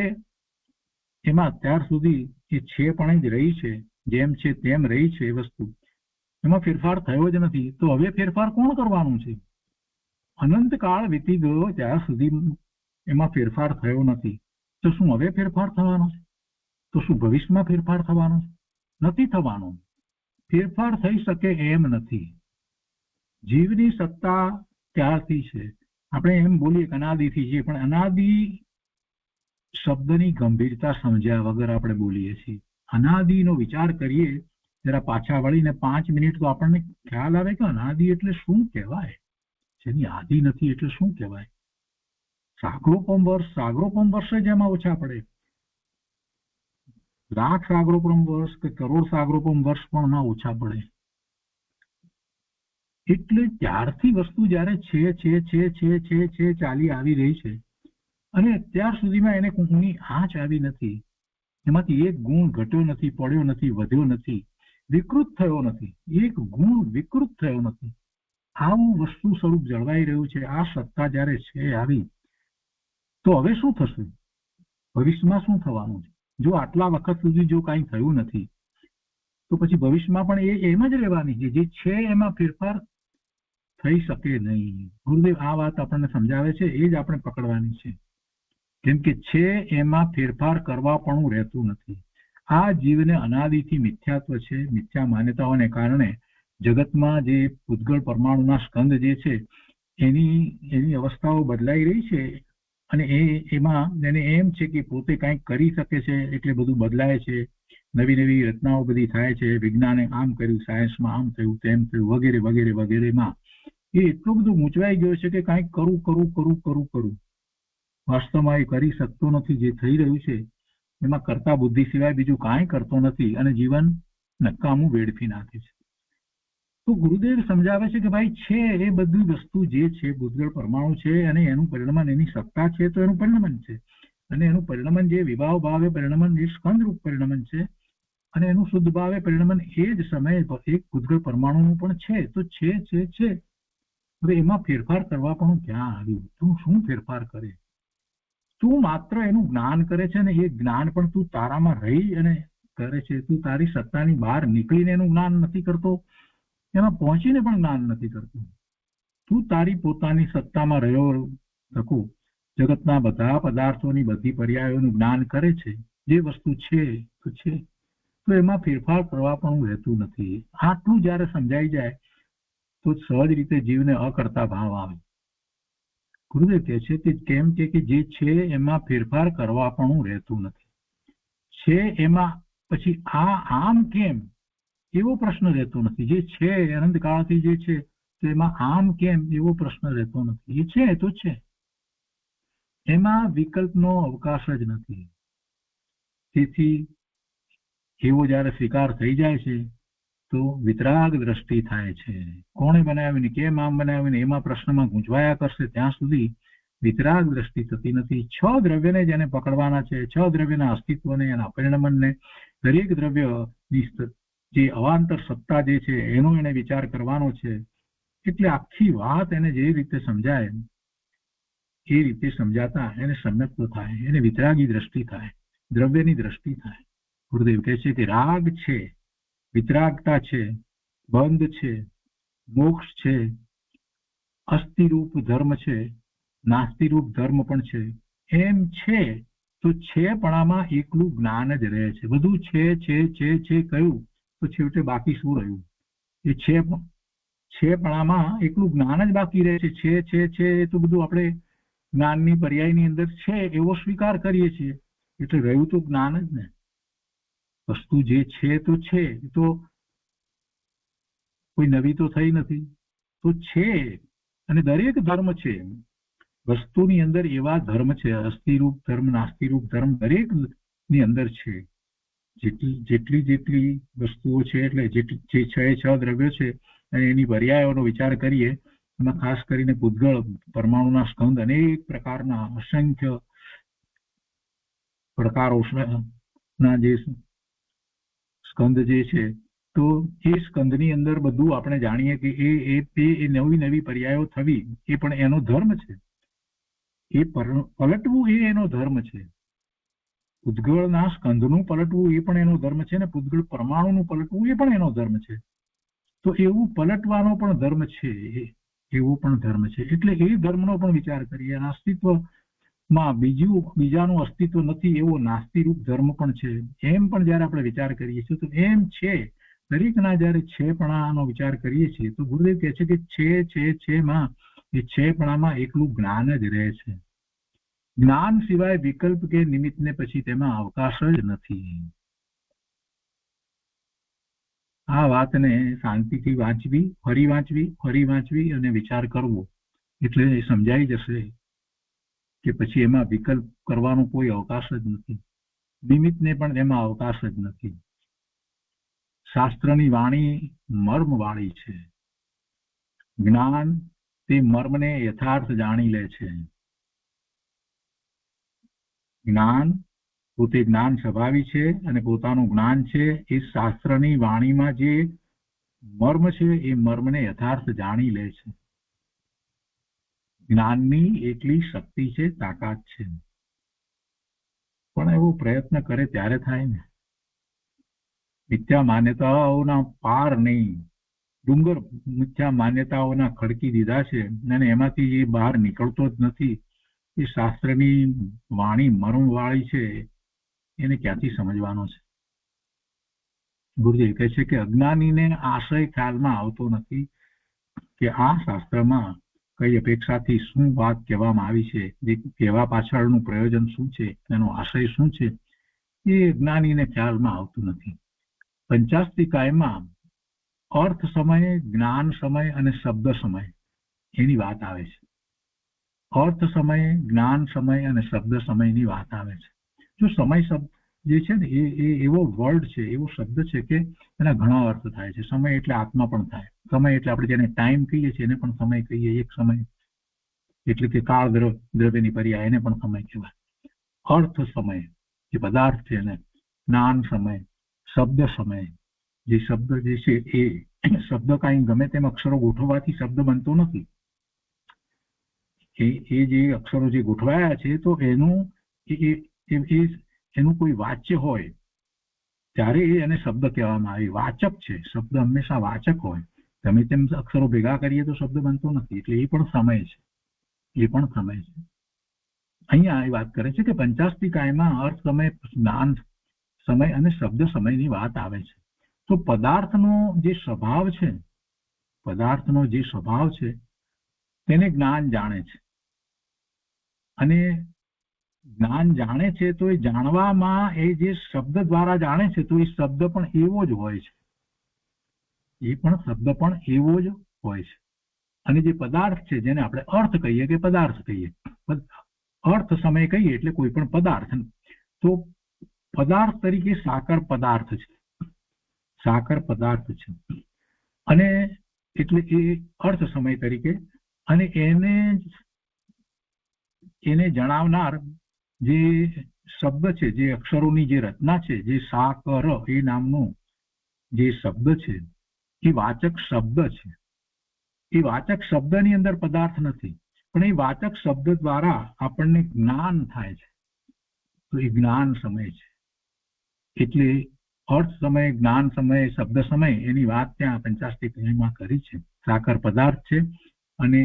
એમાં અત્યાર સુધી એ છે પણ જ રહી છે, જેમ છે તેમ રહી છે એ વસ્તુ, એમાં ફેરફાર થયો જ નથી. તો હવે ફેરફાર કોણ કરવાનું છે? અનંત કાળ વીતી ગયો ત્યાં સુધી એમાં ફેરફાર થયો નથી, તો શું હવે ફેરફાર થવાનો છે? તો શું ભવિષ્યમાં ફેરફાર થવાનો છે? નથી થવાનો. ફેરફાર થઈ શકે એમ નથી. જીવની સત્તા ત્યારથી છે. આપણે એમ બોલીએ કે અનાદિથી છે, પણ અનાદિ શબ્દની ગંભીરતા સમજ્યા વગર આપણે બોલીએ છીએ. અનાદિનો વિચાર કરીએ જરા પાછા વળીને 5 મિનિટ તો આપણને ખ્યાલ આવે કે અનાદિ એટલે શું કહેવાય, જેની આદિ નથી એટલે શું કહેવાય. સાગરોપમ વર્ષ જ એમાં ઓછા પડે. લાખ સાગરોપમ વર્ષ કે કરોડ સાગરોપમ વર્ષ પણ એમાં ઓછા પડે. એટલે ત્યારથી વસ્તુ જયારે છે ચાલી આવી રહી છે અને અત્યાર સુધીમાં એને કોઈની આંચ આવી નથી, એમાંથી એક ગુણ ઘટ્યો નથી, પડ્યો નથી, વધ્યો નથી, વિકૃત થયો નથી, એક ગુણ વિકૃત થયો નથી. આવું વસ્તુ સ્વરૂપ જળવાઈ રહ્યું છે. આ સત્તા જયારે છે આવી, તો હવે શું થશે? ભવિષ્યમાં શું થવાનું છે? જો આટલા વખત સુધી જો કાંઈ થયું નથી તો પછી ભવિષ્યમાં પણ એમ જ રહેવાની છે. જે છે એમાં ફેરફાર થઈ શકે નહીં. ગુરુદેવ આ વાત આપણને સમજાવે છે, એ જ આપણે પકડવાની છે. કેમ કે છે એમાં ફેરફાર કરવા પણ રહેતું નથી. આ જીવને અનાદિથી મિથ્યાત્વ છે. મિથ્યા માન્યતાઓને કારણે જગતમાં જે પૂતગળ પરમાણુના સ્કંદ જે છે એની અવસ્થાઓ બદલાઈ રહી છે અને એમાં એને એમ છે કે પોતે કંઈક કરી શકે છે એટલે બધું બદલાય છે. નવી નવી રચનાઓ બધી થાય છે. વિજ્ઞાને આમ કર્યું, સાયન્સમાં આમ થયું, તેમ થયું, વગેરે વગેરે વગેરેમાં એ એટલો બધો મૂંચવાઈ ગયો છે કે કંઈક કરું. વાસ્તવમાં એ કરી શકતો નથી. જે થઈ રહ્યું છે એમાં કરતા બુદ્ધિ સિવાય બીજું કાંઈ કરતો નથી અને જીવન નકામું વેડફી નાખે છે. તો ગુરુદેવ સમજાવે છે કે ભાઈ છે એ બધી વસ્તુ જે છે ભૂતગળ પરમાણુ છે અને એનું પરિણમન, એની સત્તા છે તો એનું પરિણમન છે. અને એનું પરિણમન જે વિભાવ ભાવે પરિણમન એ સ્કંદરૂપ પરિણમન છે અને એનું શુદ્ધ ભાવે પરિણમન એ જ સમયે એક ભૂતગળ પરમાણુનું પણ છે. તો છે. હવે એમાં ફેરફાર કરવા પણ ક્યાં આવ્યું? તું શું ફેરફાર કરે? તું માત્ર એનું જ્ઞાન કરે છે ને એ જ્ઞાન પણ તું તારામાં રહી અને કરે છે. તું તારી સત્તાની બહાર નીકળીને એનું જ્ઞાન નથી કરતો, એમાં પહોંચીને પણ જ્ઞાન નથી કરતો. તું તારી પોતાની સત્તામાં રહ્યો થકો જગતના બધા પદાર્થોની બધી પર્યાયોનું જ્ઞાન કરે છે. જે વસ્તુ છે તો એમાં ફેરફાર કરવા પણ રહેતું નથી. આટલું જયારે સમજાઈ જાય તો સહજ રીતે જીવને અકર્તા ભાવ આવે. ગુરુદેવ કહે છે કે કેમ કે જે છે એમાં ફેરફાર કરવા પણ રહેતું નથી. છે એમાં પછી આમ કેમ એવો પ્રશ્ન રહેતો નથી. જે છે અનંત કાળથી જે છે તો એમાં આમ કેમ એવો પ્રશ્ન રહેતો નથી. એ છે તો છે, એમાં વિકલ્પનો અવકાશ જ નથી. તેથી એવો જયારે સ્વીકાર થઈ જાય છે તો વિતરાગ દ્રષ્ટિ થાય છે. કોણે બનાવીને, કેમ આમ બનાવીને એમાં પ્રશ્નમાં ગૂંચવાયા કરશે ત્યાં સુધી વિતરાગ દ્રષ્ટિ થતી નથી. 6 દ્રવ્યને જેને પકડવાના છે, 6 દ્રવ્યના અસ્તિત્વને, એના પરિણમનને, દરેક દ્રવ્યની જે અવાંતર સત્તા જે છે એનો એને વિચાર કરવાનો છે. એટલે આખી વાત એને જે રીતે સમજાય એ રીતે સમજાતા એને સમ્યક્ત થાય, એને વિતરાગી દ્રષ્ટિ થાય, દ્રવ્યની દ્રષ્ટિ થાય. ગુરુદેવ કહે છે કે રાગ છે, વિતરાગતા છે, બંધ છે, મોક્ષ છે, અસ્થિરૂપ ધર્મ છે, નાસ્તિરૂપ ધર્મ પણ છે. એમ છે તો છેપણામાં એકલું જ્ઞાન જ રહે છે. બધું છે કહ્યું તો છેવટે બાકી શું રહ્યું? એ છેપણામાં એકલું જ્ઞાન જ બાકી રહે છે. છે એ તો બધું આપણે જ્ઞાનની પર્યાયની અંદર છે એવો સ્વીકાર કરીએ છીએ, એટલે રહ્યું તો જ્ઞાન જ ને. વસ્તુ જે છે તો છે, તો કોઈ નવી તો થઈ નથી, તો છે. અને દરેક ધર્મ છે, વસ્તુની અંદર એવા ધર્મ છે, અસ્થિરૂપ ધર્મ, નાસ્તિરૂપ ધર્મ દરેક ની અંદર છે. જેટલી વસ્તુઓ છે એટલે જે 6 દ્રવ્યો છે અને એની પર્યાયોનો વિચાર કરીએ એમાં ખાસ કરીને પૂતગળ પરમાણુના સ્કંદ અનેક પ્રકારના અસંખ્ય પ્રકારોના જે સ્કંદ જે છે તો એ સ્કંદની અંદર બધું આપણે જાણીએ કે એ નવી નવી પર્યાયો થવી એ પણ એનો ધર્મ છે. એ પલટવું એ એનો ધર્મ છે. પૂતગળના સ્કંદનું પલટવું એ પણ એનો ધર્મ છે, ને પૂતગળ પરમાણુનું પલટવું એ પણ એનો ધર્મ છે. તો એવું પલટવાનો પણ ધર્મ છે, એવો પણ ધર્મ છે. એટલે એ ધર્મનો પણ વિચાર કરીએ. અને અસ્તિત્વમાં બીજાનું અસ્તિત્વ નથી એવો નાસ્તિરૂપ ધર્મ પણ છે. એમ પણ જયારે આપણે વિચાર કરીએ છીએ તો એમ છે દરેકના જયારે છેપણાનો વિચાર કરીએ છીએ તો ગુરુદેવ કહે છે કે છેમાં એ છેપણામાં એકલું જ્ઞાન જ રહે છે. જ્ઞાન સિવાય વિકલ્પ કે નિમિત્તને પછી તેમાં અવકાશ જ નથી. આ વાતને શાંતિથી વાંચવી, ફરી વાંચવી અને વિચાર કરવો એટલે સમજાઈ જશે કે પછી એમાં વિકલ્પ કરવાનો કોઈ અવકાશ જ નથી, નિમિત્તને પણ એમાં અવકાશ જ નથી. શાસ્ત્રની વાણી મર્મવાળી છે. જ્ઞાન તે મર્મને યથાર્થ જાણી લે છે. જ્ઞાન પોતે જ્ઞાન સ્વભાવી છે અને પોતાનું જ્ઞાન છે એ શાસ્ત્રની વાણીમાં જે મર્મ છે એ મર્મને યથાર્થ જાણી લે છે. જ્ઞાનની એટલી શક્તિ છે, તાકાત છે. પણ એવો પ્રયત્ન કરે ત્યારે થાય ને. મિથ્યા માન્યતાઓના પાર નહીં, ડુંગર મિથ્યા માન્યતાઓના ખડકી દીધા છે અને એમાંથી એ બહાર નીકળતો જ નથી. એ શાસ્ત્રની વાણી મર્મવાળી છે એને ક્યાંથી સમજવાનો છે? ગુરુદેવ કહે છે કે અજ્ઞાનીને આશય ખ્યાલમાં આવતો નથી કે આ શાસ્ત્રમાં કઈ અપેક્ષાથી શું વાત કહેવામાં આવી છે, જે કહેવા પાછળનું પ્રયોજન શું છે, એનો આશય શું છે, એ અજ્ઞાનીને ખ્યાલમાં આવતું નથી. પંચાસ્તિકાયમાં અર્થ સમય, જ્ઞાન સમય અને શબ્દ સમય એની વાત આવે છે. અર્થ સમય, જ્ઞાન સમય અને શબ્દ સમયની વાત આવે છે. જો સમય શબ્દ જે છે ને એ એવો વર્ડ છે, એવો શબ્દ છે કે એના ઘણા અર્થ થાય છે. સમય એટલે આત્મા પણ થાય. સમય એટલે આપણે જેને ટાઈમ કહીએ છીએ એને પણ સમય કહીએ. એક સમય એટલે કે કાળ દ્રવ્યની પર્યાય એને પણ સમય કહેવાય. અર્થ સમય જે પદાર્થ છે એને, જ્ઞાન સમય, શબ્દ સમય. જે શબ્દ જે છે એ શબ્દ કાંઈ ગમે તેમ અક્ષરો ગોઠવવાથી શબ્દ બનતો નથી. એ જે અક્ષરો જે ગોઠવાયા છે તો એનું કોઈ વાચ્ય હોય ત્યારે એને શબ્દ કહેવામાં આવે. વાચક છે, શબ્દ હંમેશા વાચક હોય. ગમે તેમ અક્ષરો ભેગા કરીએ તો શબ્દ બનતો નથી. એટલે એ પણ સમય છે, એ પણ સમય છે. અહીંયા એ વાત કરે છે કે પંચાસ્તિકાયમાં અર્થ સમય, જ્ઞાન સમય અને શબ્દ સમયની વાત આવે છે. તો પદાર્થનો જે સ્વભાવ છે તેને જ્ઞાન જાણે છે. અને જ્ઞાન જાણે છે તો એ જાણવામાં એ જે શબ્દ દ્વારા જાણે છે તો એ શબ્દ પણ એવો જ હોય છે. એ પણ શબ્દ પણ એવો જ હોય છે. અને જે પદાર્થ છે જેને આપણે અર્થ કહીએ કે પદાર્થ કહીએ, અર્થ સમય કહીએ એટલે કોઈ પણ પદાર્થ. તો પદાર્થ તરીકે સાકર પદાર્થ છે, સાકર પદાર્થ છે. અને એટલે એ અર્થ સમય તરીકે, અને એને જણાવનાર જે શબ્દ છે, જે અક્ષરોની જે રચના છે, જે સાકર એ નામનો જે શબ્દ છે એ વાચક શબ્દ છે. એ વાચક શબ્દની અંદર પદાર્થ નથી, પણ એ વાચક શબ્દ દ્વારા આપણને જ્ઞાન થાય છે. તો એ જ્ઞાન સમય છે. એટલે અર્થ સમય, જ્ઞાન સમય, શબ્દ સમય એની વાત ત્યાં પંચાસ્તિકાયમાં કરી છે. સાકર પદાર્થ છે અને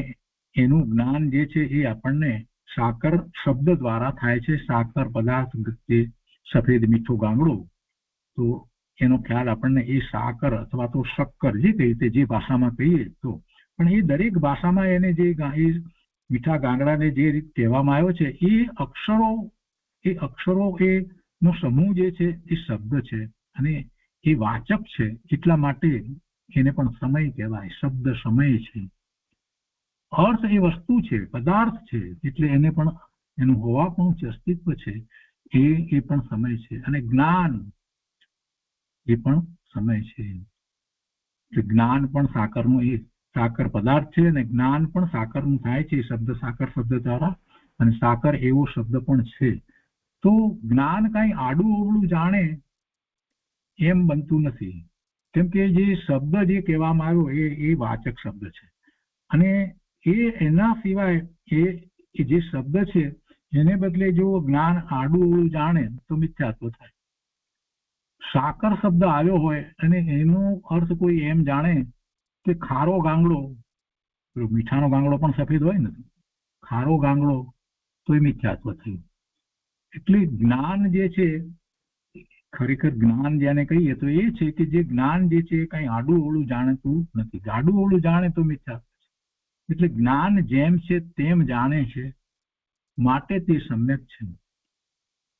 એનું જ્ઞાન જે છે એ આપણને સાકર શબ્દ દ્વારા થાય છે. સાકર પદાર્થ જે સફેદ મીઠો ગામડો, તો એનો ખ્યાલ આપણને એ સાકર અથવા તો શક્કર જે કહીએ તે જે ભાષામાં કહીએ તો, પણ એ દરેક ભાષામાં એને જે મીઠા ગાંગડાને જે રીતે કહેવામાં આવ્યો છે એ અક્ષરો નો સમૂહ જે છે એ શબ્દ છે અને એ વાચક છે. એટલા માટે એને પણ સમય કહેવાય. શબ્દ સમય છે. અર્થ એ વસ્તુ છે, પદાર્થ છે, એટલે એને પણ એનું હોવાપણું છે, અસ્તિત્વ છે, એ પણ સમય છે. અને જ્ઞાન એ પણ સમય છે. જ્ઞાન પણ સાકરનું એ સાકર પદાર્થ છે અને જ્ઞાન પણ સાકરનું થાય છે. શબ્દ સાકર શબ્દ દ્વારા, અને સાકર એવો શબ્દ પણ છે. તો જ્ઞાન કઈ આડું અવળું જાણે એમ બનતું નથી, કેમ કે જે શબ્દ જે કહેવામાં આવ્યો એ વાચક શબ્દ છે, અને એના સિવાય એ જે શબ્દ છે એને બદલે જો જ્ઞાન આડું અવળું જાણે તો મિથ્યાત્વ થાય. સાકર શબ્દ આવ્યો હોય અને એનો અર્થ કોઈ એમ જાણે કે ખારો ગાંગડો, મીઠાનો ગાંગડો પણ સફેદ હોય ને, ખારો ગાંગડો, તો એ મિથ્યાત્વ થયું. એટલે જ્ઞાન જે છે, ખરેખર જ્ઞાન જેને કહીએ તો એ છે કે જે જ્ઞાન જે છે કઈ આડું અવળું જાણતું નથી. આડું અવળું જાણે તો મિથ્યાત્વ છે. એટલે જ્ઞાન જેમ છે તેમ જાણે છે, માટે તે સમ્યક છે.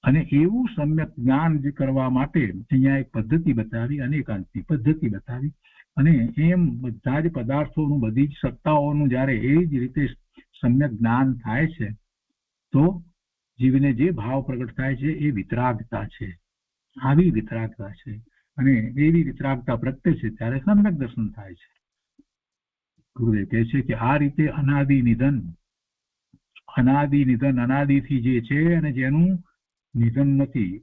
અને એવું સમ્યક જ્ઞાન જે કરવા માટે અહીંયા એક પદ્ધતિ બતાવી, અનેકાંતની પદ્ધતિ બતાવી, અને એમ બધા જ પદાર્થોનું, બધી જ સત્તાઓનું જ્યારે એ જ રીતે સમ્યક જ્ઞાન થાય છે તો જીવને જે ભાવ પ્રગટ થાય છે એ વિતરાગતા છે. આવી વિતરાગતા છે, અને એવી વિતરાગતા પ્રગટે છે ત્યારે સમ્યક દર્શન થાય છે. ગુરુદેવ કહે છે કે આ રીતે અનાદિ નિધન અનાદિથી જે છે અને જેનું નિધન નથી,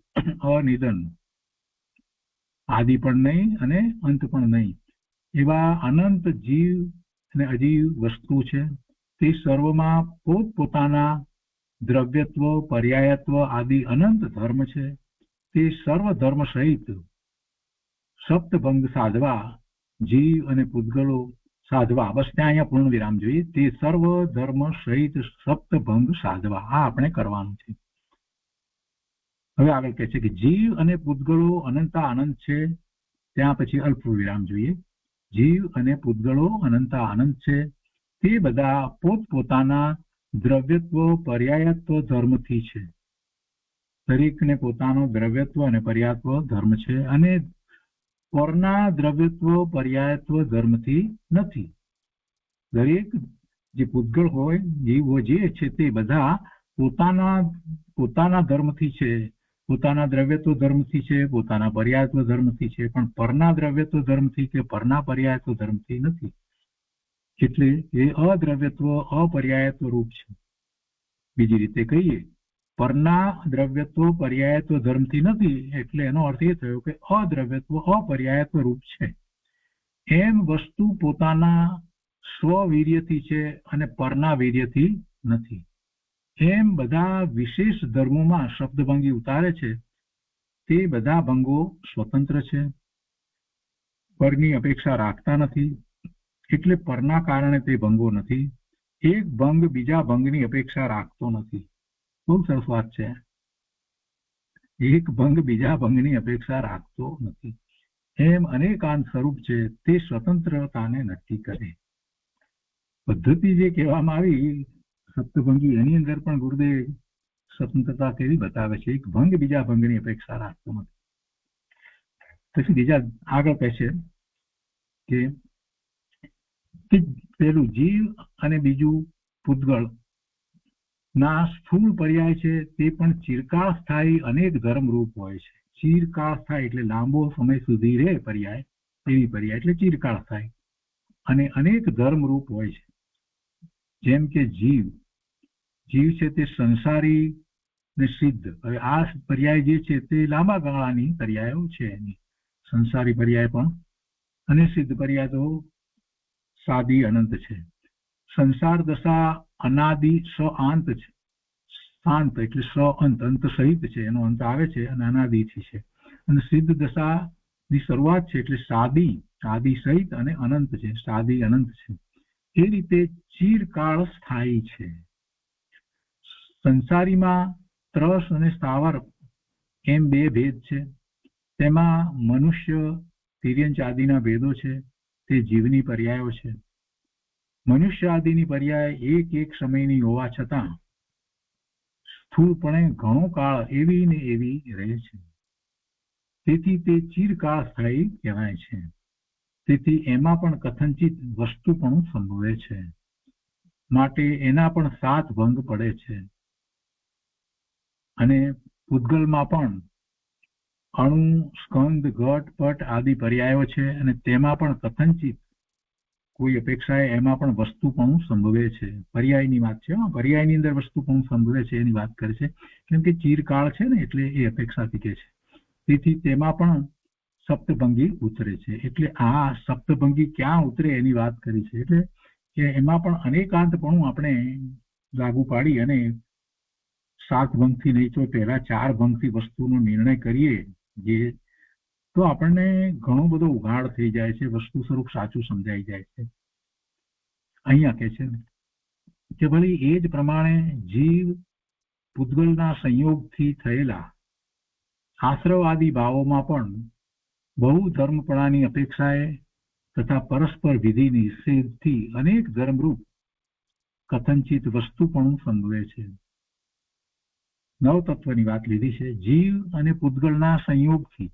અનિધન, આદિ પણ નહીં અને અંત પણ નહીં, એવા અનંત જીવ અને અજીવ વસ્તુ છે. તે સર્વમાં પોતપોતાના દ્રવ્યત્વ, પર્યાયત્વ આદિ અનંત ધર્મ છે. તે સર્વ ધર્મ સહિત સપ્તભંગ સાધવા, જીવ અને પૂતગલો સાધવા, બસ ત્યાં અહીંયા પૂર્ણ વિરામ જોઈએ. તે સર્વ ધર્મ સહિત સપ્તભંગ સાધવા, આ આપણે કરવાનું છે. હવે આગળ કહે છે કે જીવ અને પૂતગલો અનંતા અનંત છે, ત્યાં પછી અલ્પ વિરામ જોઈએ. જીવ અને પૂતગલો અનંતા અનંત છે, તે બધા પોતપોતાના દ્રવ્યત્વ, પર્યાયત્વ ધર્મથી છે. દરેકને પોતાનો દ્રવ્યત્વ અને પર્યાયત્વ ધર્મ છે, અને પરના દ્રવ્યત્વ, પર્યાયત્વ ધર્મથી નથી. દરેક જે પૂતગળ હોય, જીવ જે છે તે બધા પોતાના ધર્મથી છે, પોતાના દ્રવ્યત્વ ધર્મથી છે, પોતાના પર્યાયત્વ ધર્મથી છે, પણ પરના દ્રવ્યત્વ ધર્મથી કે પરના પર્યાયત્વ ધર્મથી નથી. એટલે એ અદ્રવ્યત્વ, અપર્યાયત્વ રૂપ છે. બીજી રીતે કહીએ, પરના દ્રવ્યત્વ, પર્યાયત્વ ધર્મથી નથી, એટલે એનો અર્થ એ થયો કે અદ્રવ્યત્વ, અપર્યાયત્વ રૂપ છે. એમ વસ્તુ પોતાના સ્વવીર્યથી છે અને પરના વીર્યથી નથી. એમ બધા વિશેષ ધર્મોમાં શબ્દભંગી ઉતારે છે, તે બધા ભંગો સ્વતંત્ર છે, પરની અપેક્ષા રાખતા નથી, એટલે પરના કારણે તે ભંગો નથી. એક ભંગ બીજા ભંગની અપેક્ષા રાખતો નથી. બહુ સરસ વાત છે. એક ભંગ બીજા ભંગની અપેક્ષા રાખતો નથી. એમ અનેકાંત સ્વરૂપ છે, તે સ્વતંત્રતાને નક્કી કરે. પદ્ધતિ જે કહેવામાં આવી સપ્તભંગી, એની અંદર પણ ગુરુદેવ સ્વતંત્રતા કેવી બતાવે છે. એક ભંગ બીજા ભંગની અપેક્ષા રાખતો નથી. પછી બીજા આગળ કહે છે કે પેલું જીવ અને બીજું પૂતગળ ના સ્થૂળ પર્યાય છે, તે પણ ચિરકાળ સ્થાયી અનેક ધર્મ રૂપ હોય છે. ચિરકાળ સ્થાયી એટલે લાંબો સમય સુધી રહે પર્યાય, એવી પર્યાય એટલે ચિરકાળ સ્થાયી, અને અનેક ધર્મ રૂપ હોય છે. જેમ કે જીવ છે તે સંસારી ને સિદ્ધ. હવે આ પર્યાય જે છે તે લાંબા ગાળાની પર્યાયો છે એની, સંસારી પર્યાય પણ અને સિદ્ધ પર્યાય તો સાદી અનંત છે. સંસાર દશા અનાદિ સઆંત છે. શાંત એટલે અંત, અંત સહિત છે, એનો અંત આવે છે, અને અનાદિથી છે. અને સિદ્ધ દશાની શરૂઆત છે એટલે સાદી, આદિ સહિત અને અનંત છે, સાદી અનંત છે. એ રીતે ચિરકાળ સ્થાયી છે. સંસારીમાં ત્રસ અને સ્થાવર એમ બે ભેદ છે. તેમાં મનુષ્ય, તિર્યંચ આદિના ભેદો છે, તે જીવની પર્યાયો છે. મનુષ્ય આદિની પર્યાય એક સમયની હોવા છતાં સ્થૂળપણે ઘણો કાળ એવી ને એવી રહે છે. તેથી તે ચિરકાળ સ્થાયી કહેવાય છે. તેથી એમાં પણ કથનચિત વસ્તુપણું સંભવે છે, માટે એના પણ 7 ભંગ પડે છે. અને પૂતગલમાં પણ અણુ, સ્કંદ, ઘટ, પટ આદિ પર્યાયો છે અને તેમાં પણ કથનચિત કોઈ અપેક્ષાએ એમાં પણ વસ્તુપણું સંભવે છે. પર્યાયની વાત છે. પર્યાયની અંદર વસ્તુપણું સંભવે છે એની વાત કરે છે. કેમ કે ચિરકાળ છે ને એટલે એ અપેક્ષાથી કે છે. તેથી તેમાં પણ સપ્તભંગી ઉતરે છે. એટલે આ સપ્તભંગી ક્યાં ઉતરે એની વાત કરી છે. એટલે કે એમાં પણ અનેકાંતપણું આપણે લાગુ પાડી અને 7 ભંગથી નહીં તો પહેલા 4 ભંગથી વસ્તુનો નિર્ણય કરીએ જે તો આપણને ઘણો બધો ઉઘાડ થઈ જાય છે. વસ્તુ સ્વરૂપ સાચું સમજાઈ જાય છે. અહીંયા કે છે કે ભલે એ જ પ્રમાણે જીવ પૂતગલના સંયોગથી થયેલા આશ્રવાદી ભાવોમાં પણ બહુ ધર્મપણાની અપેક્ષાએ તથા પરસ્પર વિધિ નિષેધથી અનેક ધર્મરૂપ કથનચિત વસ્તુપણું સંભવે છે. નવતત્વની વાત લીધી છે. જીવ અને પૂતગલના સંયોગથી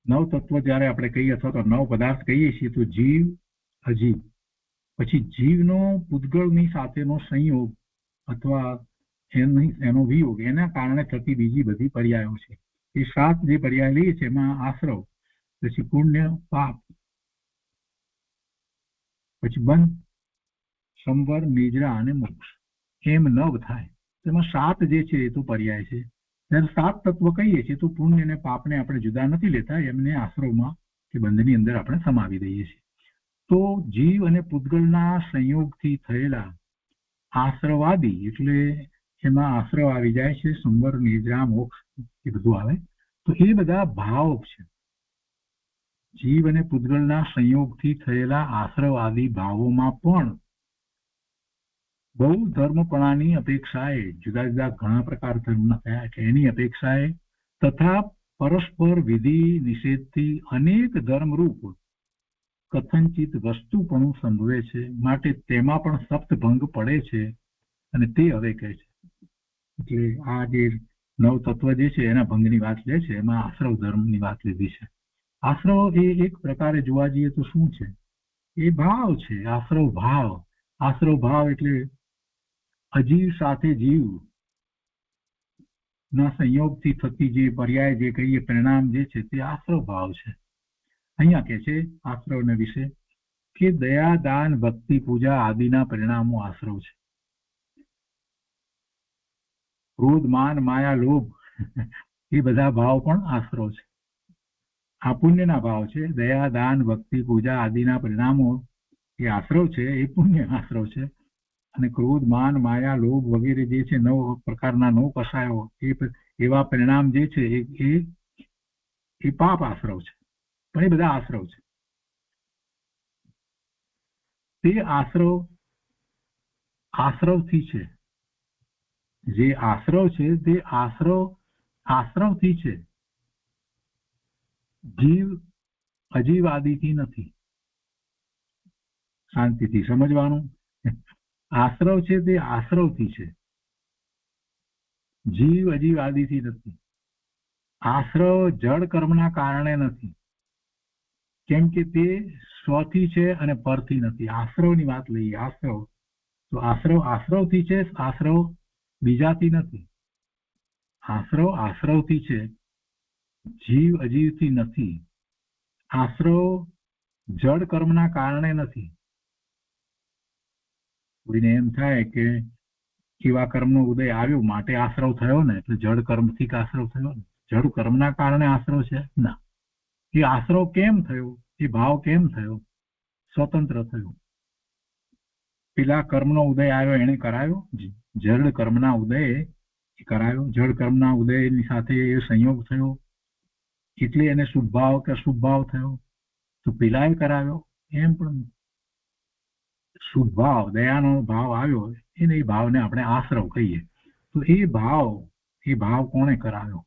નવતત્વ જ્યારે આપણે કહીએ અથવા તો નવ પદાર્થ કહીએ છીએ તો જીવ, અજીવ, પછી જીવનો પૂતગલની સાથેનો સંયોગ અથવા એનો વિયોગ, એના કારણે થતી બીજી બધી પર્યાયો છે. એ 7 જે પર્યાય લઈએ છીએ એમાં આશ્રવ, પછી પુણ્ય, પાપ, પછી બંધ, સંવર, નિજરા અને મોક્ષ, એમ 9 થાય. તેમાં 7 જે છે એ તો પર્યાય છે. જ્યારે 7 તત્વ કહીએ છીએ તો પુણ્ય અને પાપને આપણે જુદા નથી લેતા, એમને આશ્રવમાં કે બંધની અંદર આપણે સમાવી દઈએ છીએ. તો જીવ અને પૂતગલના સંયોગથી થયેલા આશ્રવાદી એટલે એમાં આશ્રવ આવી જાય છે, સંવર, નિદ્રા, મોક્ષ એ બધું આવે. તો એ બધા ભાવ છે. જીવ અને પૂતગલના સંયોગથી થયેલા આશ્રવાદી ભાવોમાં પણ બહુ ધર્મપણાની અપેક્ષાએ, જુદા જુદા ઘણા પ્રકાર ધર્મના થયા છે એની અપેક્ષાએ તથા પરસ્પર વિધિ નિષેધથી અનેક ધર્મરૂપ કથનચિત વસ્તુપણું સંભવે છે. માટે તેમાં પણ સપ્તભંગ પડે છે અને તે હવે કહે છે. એટલે આ જે 9 તત્વ જે છે એના ભંગની વાત લે છે. એમાં આશ્રવ ધર્મની વાત લીધી છે. આશ્રવ એ એક પ્રકારે જોવા જઈએ તો શું છે? એ ભાવ છે. આશ્રવ ભાવ. આશ્રવ ભાવ એટલે અજીવ સાથે જીવ ના સંયોગથી થતી જે પર્યાય જે કહીએ પરિણામ જે છે તે આશ્રવ ભાવ છે. અહીંયા કે છે આશ્રવને વિશે કે દયા, દાન, ભક્તિ, પૂજા આદિના પરિણામો આશ્રવ છે. ક્રોધ, માન, માયા, લોભ એ બધા ભાવ પણ આશ્રવ છે. આ પુણ્યના ભાવ છે. દયા, દાન, ભક્તિ, પૂજા આદિના પરિણામો એ આશ્રવ છે. એ પુણ્ય આશ્રવ છે. અને ક્રોધ, માન, માયા, લોભ વગેરે જે છે 9 પ્રકારના 9 કષાયો એવા પરિણામ જે છે એ પાપ આશ્રવ છે. પણ એ બધા આશ્રવ છે. તે આશ્રવથી છે. જે આશ્રવ છે તે આશ્રવથી છે. જીવ અજીવ આદિથી નથી. શાંતિથી સમજવાનું. આશ્રવ છે તે આશ્રવથી છે. જીવ અજીવ આદિથી નથી. આશ્રવ જળ કર્મના કારણે નથી, કેમ કે તે સ્વથી છે અને પરથી નથી. આશ્રવની વાત લઈએ. આશ્રવ તો આશ્રવથી છે. આશ્રવ બીજાથી નથી. આશ્રવથી છે. જીવ અજીવથી નથી. આશ્રવ જળ કર્મના કારણે નથી. કોઈને એમ થાય કે એવા કર્મનો ઉદય આવ્યો માટે આશ્રવ થયો ને, એટલે જળ કર્મથી આશ્રવ થયો ને. જળ કર્મના કારણે આશ્રવ છે ના. એ આશ્રવ કેમ થયો? એ ભાવ કેમ થયો? સ્વતંત્ર થયો. પેલા કર્મનો ઉદય આવ્યો એને કરાયો. જળ કર્મના ઉદય કરાયો. જળ કર્મના ઉદયની સાથે એ સંયોગ થયો એટલે એને શુભ ભાવ કે અશુભ ભાવ થયો. તો પેલાએ કરાવ્યો એમ પણ શુભ ભાવ, દયાનો ભાવ આવ્યો એને એ ભાવને આપણે આશ્રવ કહીએ. તો એ ભાવ કોણે કરાવ્યો?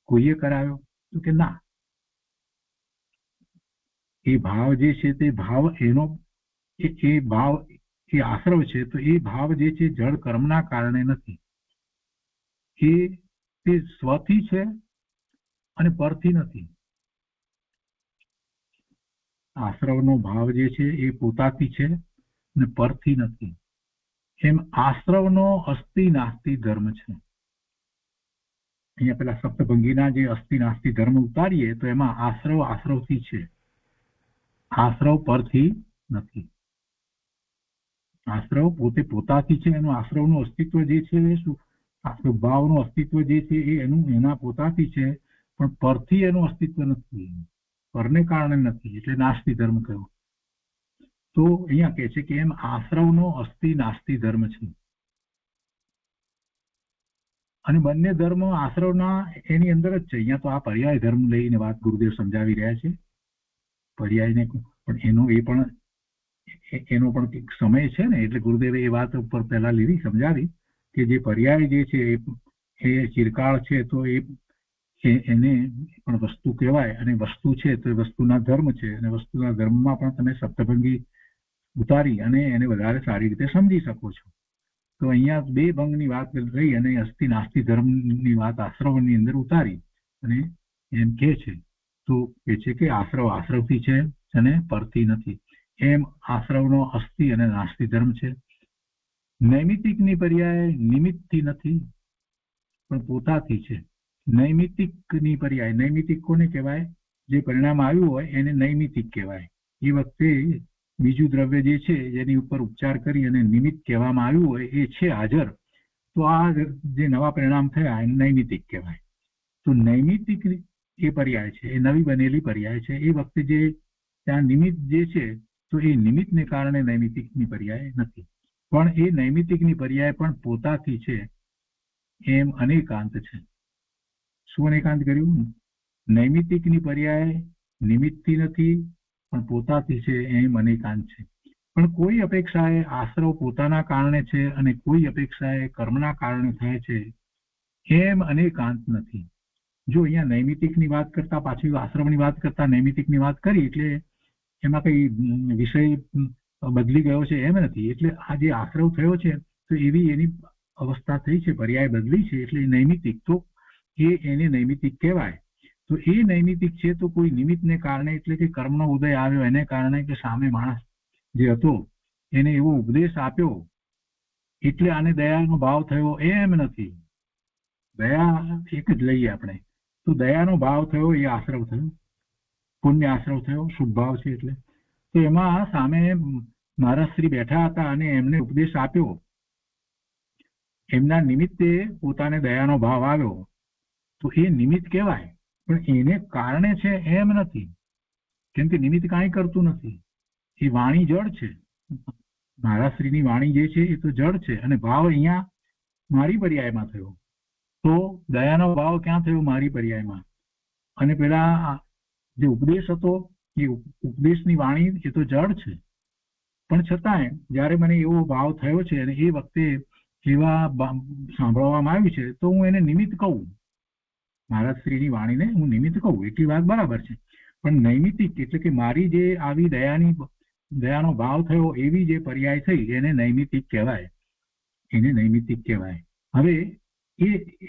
કોઈએ કરાવ્યો? તો કે ના. એ ભાવ જે છે તે ભાવ એનો એ ભાવ એ આશ્રવ છે. તો એ ભાવ જે છે જળ કર્મના કારણે નથી. તે સ્વથી છે અને પરથી નથી. આશ્રવનો ભાવ જે છે એ પોતાથી છે અને પરથી નથી. એમ આશ્રવનો અસ્તિ નાસ્તિ ધર્મ છે. અહીંયા પેલા સપ્તભંગીના જે અસ્થિ નાસ્તિ ધર્મ ઉતારીએ તો એમાં આશ્રવ આશ્રવથી છે, આશ્રવ પરથી નથી. આશ્રવ પોતે પોતાથી છે, એનું આશ્રવનું અસ્તિત્વ જે છે એ શું, આશ્રવ ભાવનું અસ્તિત્વ જે છે એ એના પોતાથી છે, પણ પરથી એનું અસ્તિત્વ નથી, પરને કારણે નથી, એટલે નાસ્તિ ધર્મ કહ્યું. તો અહીંયા કહે છે કે એમ આશ્રવનો અસ્થિ નાસ્તિ ધર્મ છે, અને બંને ધર્મ આશ્રવના એની અંદર જ છે. અહીંયા તો આ પર્યાય ધર્મ લઈને વાત ગુરુદેવ સમજાવી રહ્યા છે. પર્યાયને પણ એનો પણ એક સમય છે ને, એટલે ગુરુદેવે એ વાત ઉપર પહેલા લીધી, સમજાવી કે જે પર્યાય જે છે એ ચિરકાળ છે, તો એને પણ વસ્તુ કહેવાય, અને વસ્તુ છે તો એ વસ્તુના ધર્મ છે, અને વસ્તુના ધર્મમાં પણ તમે સપ્તભંગી ઉતારી અને એને વધારે સારી રીતે સમજી શકો છો. તો અહીંયા બે ભંગની વાત રહી અને અસ્થિ નાસ્તિ ધર્મની વાત આશ્રવની અંદર ઉતારી અને એમ કે છે, તો એ છે કે આશ્રવ આશ્રવથી છે અને પરથી નથી. એમ આશ્રવનો અસ્થિ અને નાસ્તિ ધર્મ છે. નૈમિતિકની પર્યાય નિમિત્તથી નથી પણ પોતાથી છે. નૈમિતિકની પર્યાય, નૈમિતિક કોને કહેવાય, જે પરિણામ આવ્યું હોય એને નૈમિતિક કહેવાય. એ વખતે બીજું દ્રવ્ય જે છે જેની ઉપર ઉપચાર કરી અને નિમિત્ત કહેવામાં આવ્યું હોય એ છે હાજર, તો આ જે નવા પરિણામ થયા એને નૈમિતિક કહેવાય. તો નૈમિતિક એ પર્યાય છે, એ નવી બનેલી પર્યાય છે. એ વખતે જે ત્યાં નિમિત્ત જે છે તો એ નિમિત્તને કારણે નૈમિતિકની પર્યાય નથી, પણ એ નૈમિતિકની પર્યાય પણ પોતાથી છે, એમ અનેકાંત છે. શું અનેકાંત કર્યું? નૈમિતિકની પર્યાય નિમિત્તથી નથી પણ પોતાથી છે, એમ અનેકાંત છે. પણ કોઈ અપેક્ષાએ આશ્રવ પોતાના કારણે છે અને કોઈ અપેક્ષાએ કર્મના કારણે થાય છે, એમ અનેકાંત નથી. જો અહીંયા નૈમિતિકની વાત કરતા પાછી આશ્રવની વાત કરતા નૈમિતિકની વાત કરી એટલે એમાં કઈ વિષય બદલી ગયો છે એમ નથી. એટલે આ જે આશ્રવ થયો છે તો એવી એની અવસ્થા થઈ છે, પર્યાય બદલી છે, એટલે નૈમિતિક, તો એને નૈમિતિક કહેવાય. તો એ નૈમિતિક છે તો કોઈ નિમિત્તને કારણે, એટલે કે કર્મનો ઉદય આવ્યો એને કારણે, કે સામે માણસ જે હતો એને એવો ઉપદેશ આપ્યો એટલે આને દયાનો ભાવ થયો એમ નથી. દયા એક જ લઈએ આપણે, તો દયાનો ભાવ થયો એ આશ્રવ થયો, પુણ્ય આશ્રવ થયો, શુભ ભાવ છે એટલે. તો એમાં સામે મહારાજશ્રી બેઠા હતા અને એમને ઉપદેશ આપ્યો, એમના નિમિત્તે પોતાને દયાનો ભાવ આવ્યો, તો એ નિમિત્ત કહેવાય. પણ એને કારણે છે એમ નથી, કેમ કે નિમિત્ત કાંઈ કરતું નથી. એ વાણી જળ છે, મહારાજશ્રીની વાણી જે છે એ તો જળ છે, અને ભાવ અહીંયા મારી પર્યાયમાં થયો. તો દયાનો ભાવ ક્યાં થયો? મારી પર્યાયમાં. અને પેલા જે ઉપદેશ હતો એ ઉપદેશની વાણી એ તો જળ છે, પણ છતાંય જયારે મને એવો ભાવ થયો છે અને એ વખતે એવા સાંભળવામાં આવ્યું છે તો હું એને નિમિત્ત કહું, મહારાજશ્રીની વાણીને હું નિમિત્ત કહું, એટલી વાત બરાબર છે. પણ નૈમિતિક એટલે કે મારી જે આવી દયાનો ભાવ થયો એવી જે પર્યાય થઈ એને નૈમિતિક કહેવાય, એને નૈમિતિક કહેવાય. હવે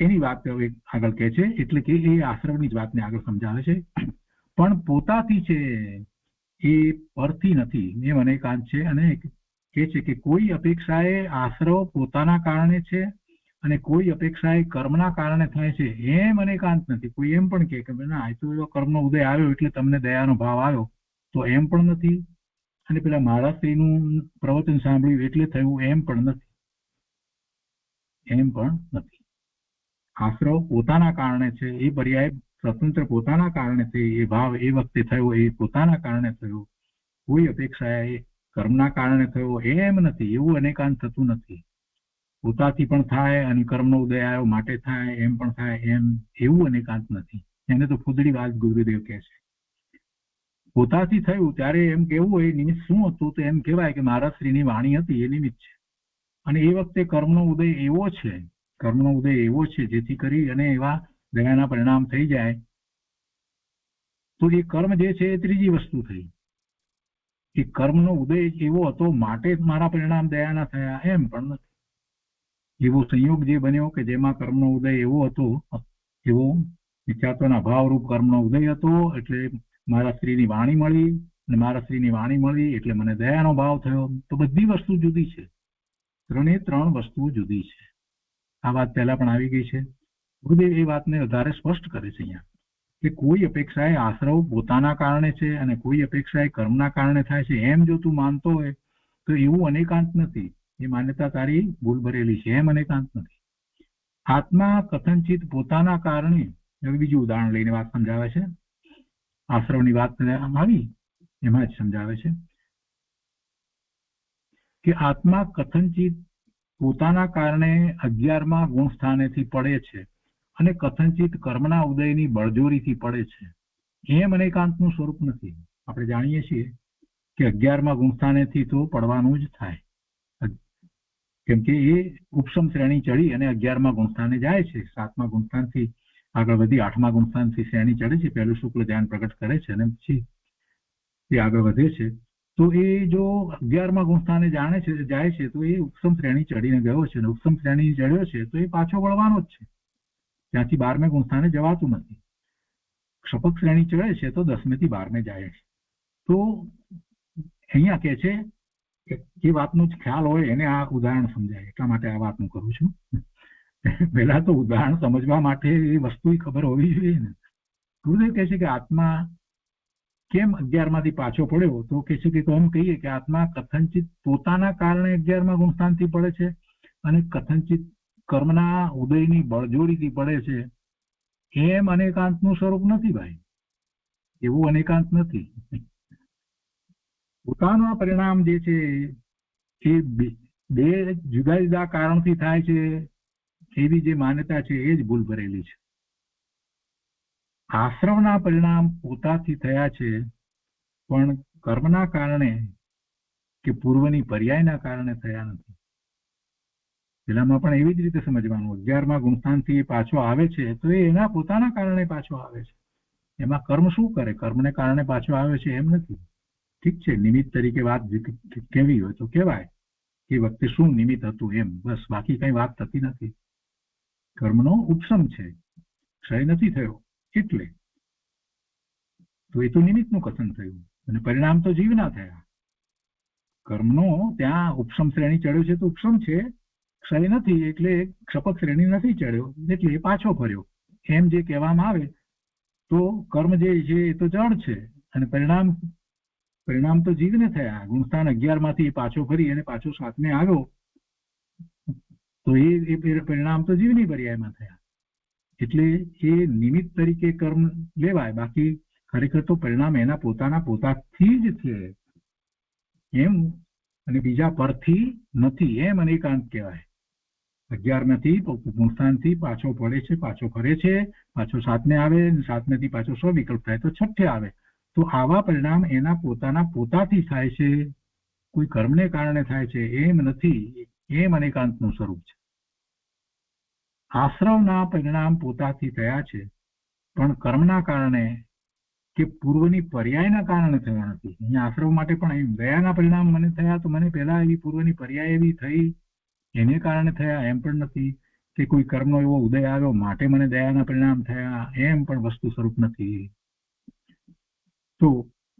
એની વાત આગળ કહે છે, એટલે કે એ આશ્રવની જ વાતને આગળ સમજાવે છે. પણ પોતાથી છે એ પરથી નથી, એમ અનેકાંત છે. અને કહે છે કે કોઈ અપેક્ષાએ આશ્રવ પોતાના કારણે છે અને કોઈ અપેક્ષાએ કર્મના કારણે થાય છે, એમ અનેકાંત નથી. કોઈ એમ પણ કે ના એ તો એવો કર્મનો ઉદય આવ્યો એટલે તમને દયાનો ભાવ આવ્યો, તો એમ પણ નથી. અને પેલા મહારાજશ્રીનું પ્રવચન સાંભળ્યું એટલે થયું, એમ પણ નથી, એમ પણ નથી. આશ્રવ પોતાના કારણે છે, એ પર્યાય સ્વતંત્ર પોતાના કારણે છે, એ ભાવ એ વખતે થયો એ પોતાના કારણે થયો, કોઈ અપેક્ષાએ કર્મના કારણે થયો એમ નથી. એવું અનેકાંત થતું નથી. પોતાથી પણ થાય અને કર્મનો ઉદય આવ્યો માટે થાય, એમ પણ થાય, એમ એવું અનેકાંત નથી. એને તો ફૂદડી વાત ગુરુદેવ કહે છે. પોતાથી થયું ત્યારે એમ કેવું હોય નિમિત્ત શું હતું, તો એમ કહેવાય કે મહારાજશ્રીની વાણી હતી એ નિમિત્ત છે. અને એ વખતે કર્મનો ઉદય એવો છે, કર્મનો ઉદય એવો છે જેથી કરી અને એવા દયાના પરિણામ થઈ જાય. તો એ કર્મ જે છે એ ત્રીજી વસ્તુ થઈ. એ કર્મનો ઉદય એવો હતો માટે જ મારા પરિણામ દયાના થયા, એમ પણ નથી. એવો સંયોગ જે બન્યો કે જેમાં કર્મનો ઉદય એવો હતો, એવો વિચારતોના ભાવરૂપ કર્મનો ઉદય હતો, એટલે મારા શ્રીની વાણી મળી, અને મારા શ્રીની વાણી મળી એટલે મને દયાનો ભાવ થયો. તો બધી વસ્તુ જુદી છે, ત્રણે ત્રણ વસ્તુઓ જુદી છે. આ વાત પહેલા પણ આવી ગઈ છે. ગુરુદેવ એ વાતને વધારે સ્પષ્ટ કરે છે અહીંયા કે કોઈ અપેક્ષાએ આશ્રવ પોતાના કારણે છે અને કોઈ અપેક્ષાએ કર્મના કારણે થાય છે એમ જો તું માનતો હોય તો એવું અનેકાંત નથી. એ માન્યતા તારી ભૂલ ભરેલી છે. એમ અનેકાંત નથી. આત્મા કથનચિત પોતાના કારણે, હવે બીજું ઉદાહરણ લઈને વાત સમજાવે છે. આશ્રવની વાત આવી એમાં જ સમજાવે છે કે આત્મા કથનચિત પોતાના કારણે 11મા ગુણ સ્થાનેથી પડે છે અને કથનચિત કર્મના ઉદયની બળજોરીથી પડે છે. એમ અનેકાંતનું સ્વરૂપ નથી. આપણે જાણીએ છીએ કે 11મા ગુણ સ્થાનેથી તો પડવાનું જ થાય, કેમ કે એ ઉપસમ શ્રેણી ચડી અને 11મા ગુણ સ્થાને જાય છે. 7મા ગુણ સ્થાનથી આગળ વધી 8મા ગુણ સ્થાનથી શ્રેણી ચડે છે. પહેલું શુક્લ ધ્યાન પ્રગટ કરે છે અને પછી એ આગળ વધે છે. તો એ જો 11મા ગુણ સ્થાને જાય છે તો એ ઉપસમ શ્રેણી ચડીને ગયો છે અને ઉપસમ શ્રેણી ચડ્યો છે તો એ પાછો વળવાનો જ છે. ત્યાંથી 12મે ગુણ સ્થાને જવાતું નથી. ક્ષપક શ્રેણી ચડે છે તો 10મેથી 12મે જાય છે. તો અહીંયા કે છે કે જે વાતનો જ ખ્યાલ હોય એને આ ઉદાહરણ સમજાય, એટલા માટે આ વાત હું કરું છું. પહેલા તો ઉદાહરણ સમજવા માટે એ વસ્તુ ખબર હોવી જોઈએ ને. ગુરુદેવ કહે છે કે આત્મા કેમ 11માંથી પાછો પડ્યો, તો કહે છે કે એમ કહીએ કે આત્મા કથનચિત પોતાના કારણે 11મા ગુણ સ્થાનથી પડે છે અને કથનચિત કર્મના ઉદયની બળજોરીથી પડે છે. એમ અનેકાંતનું સ્વરૂપ નથી ભાઈ, એવું અનેકાંત નથી. પોતાનું પરિણામ જે છે એ બે જુદા જુદા કારણથી થાય છે એવી જે માન્યતા છે એ જ ભૂલ ભરેલી છે. આશ્રવના પરિણામ પોતાથી થયા છે પણ કર્મના કારણે કે પૂર્વની પર્યાયના કારણે થયા નથી. પેલામાં પણ એવી જ રીતે સમજવાનું. 11મા ગુણસ્થાનથી પાછો આવે છે તો એ એના પોતાના કારણે પાછો આવે છે. એમાં કર્મ શું કરે? કર્મને કારણે પાછો આવે છે એમ નથી. ઠીક છે, નિમિત્ત તરીકે વાત કેવી હોય તો કહેવાય કે વખતે શું નિમિત્ત હતું એમ, બસ, બાકી કઈ વાત થતી નથી. કર્મનો ઉપસમ છે, ક્ષય નથી થયો એટલે તો એ તો નિમિત્તનું કથન થયું અને પરિણામ તો જીવના થયા. કર્મનો ત્યાં ઉપસમ શ્રેણી ચડ્યો છે તો ઉપસમ છે, ક્ષય નથી એટલે ક્ષપક શ્રેણી નથી ચડ્યો એટલે એ પાછો ફર્યો. એમ જે કહેવામાં આવે તો કર્મ જે છે એ તો જડ છે અને પરિણામ તો જીવને થયા. ગુણસ્થાન 11માંથી પાછો ફરી અને પાછો 7મે આવ્યો તો એ પરિણામ તો જીવની પર્યાયમાં થયા. એટલે એ નિમિત્ત તરીકે કર્મ લેવાય, બાકી ખરેખર તો પરિણામ એના પોતાથી જ છે એમ, અને બીજા પરથી નથી. એમ અનેકાંત કહેવાય. 11માંથી ગુણસ્થાનથી પાછો પડે છે, પાછો ફરે છે, પાછો 7મે આવે, 7મેથી પાછો સ્વવિકલ્પ થાય તો 6ઠે આવે. તો આવા પરિણામ એના પોતાથી થાય છે, કોઈ કર્મને કારણે થાય છે એમ નથી. એમ અનેકાંતનું સ્વરૂપ છે. આશ્રવના પરિણામ પોતાથી થયા છે પણ કર્મના કારણે કે પૂર્વની પર્યાયના કારણે થયા નથી. અહીંયા આશ્રવ માટે પણ દયાના પરિણામ મને થયા તો મને પહેલા એવી પૂર્વની પર્યાય એવી થઈ એને કારણે થયા એમ પણ નથી. કે કોઈ કર્મનો એવો ઉદય આવ્યો માટે મને દયાના પરિણામ થયા એમ પણ વસ્તુ સ્વરૂપ નથી. તો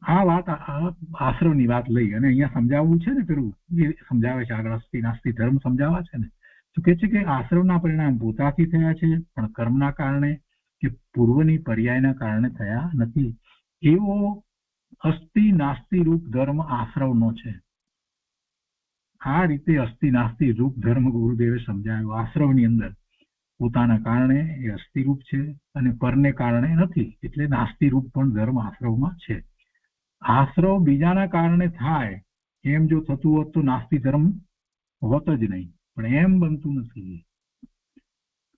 આ વાત આશ્રવની વાત લઈ અને અહીંયા સમજાવવું છે ને, પેલું એ સમજાવે છે આગળ અસ્થિ નાસ્તિ ધર્મ સમજાવવા છે ને, તો કે છે કે આશ્રવના પરિણામ પોતાથી થયા છે પણ કર્મના કારણે કે પૂર્વની પર્યાયના કારણે થયા નથી. એવો અસ્થિ નાસ્તિ રૂપ ધર્મ આશ્રવનો છે. આ રીતે અસ્થિ નાસ્તિ રૂપ ધર્મ ગુરુદેવે સમજાવ્યો. આશ્રવની અંદર પોતાના કારણે એ અસ્થિ રૂપ છે અને પરને કારણે નથી, એટલે નાસ્તિ રૂપ પણ ધર્મ આશ્રવમાં છે. આશ્રવ બીજાના કારણે થાય એમ જો થતું હોત તો નાસ્તિ ધર્મ હોત જ નહીં, પણ એમ બનતું નથી.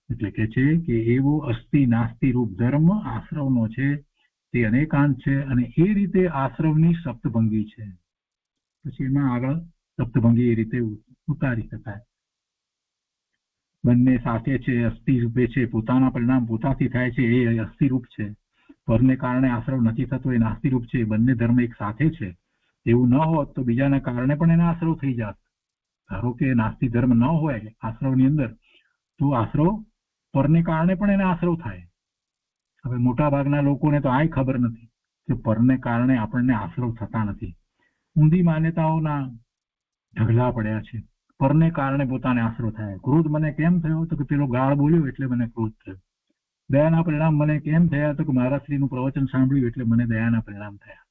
એટલે કે છે કે એવો અસ્થિ નાસ્તિ રૂપ ધર્મ આશ્રવનો છે, તે અનેકાંત છે અને એ રીતે આશ્રવની સપ્તભંગી છે. પછી એમાં આગળ સપ્તભંગી એ રીતે ઉતારી શકાય. બંને સાથે છે, અસ્થિ રૂપે છે, પોતાના પરિણામ પોતાથી થાય છે એ અસ્થિ રૂપ છે, પરને કારણે આશ્રવ નથી થતો એ નાસ્તિ રૂપ છે. બંને ધર્મ એક સાથે છે. એવું ન હોત તો બીજાના કારણે પણ એને આશ્રવ થઈ જાત. ધારો કે નાસ્તિ ધર્મ ન હોય આશ્રવની અંદર તો આશ્રવ પરને કારણે પણ એને આશ્રવ થાય. હવે મોટા ભાગના લોકોને તો આય ખબર નથી કે પરને કારણે આપણને આશ્રવ થતા નથી. ઊંધી માન્યતાઓના ઢગલા પડ્યા છે. પરને કારણે પોતાને આશ્રવ થાય. ક્રોધ મને કેમ થયો તો કે પેલો ગાળ બોલ્યો એટલે મને ક્રોધ થયો. દયાના પરિણામ મને કેમ થયા? તો કે મારા શ્રીનું પ્રવચન સાંભળ્યું એટલે મને દયાના પરિણામ થયા.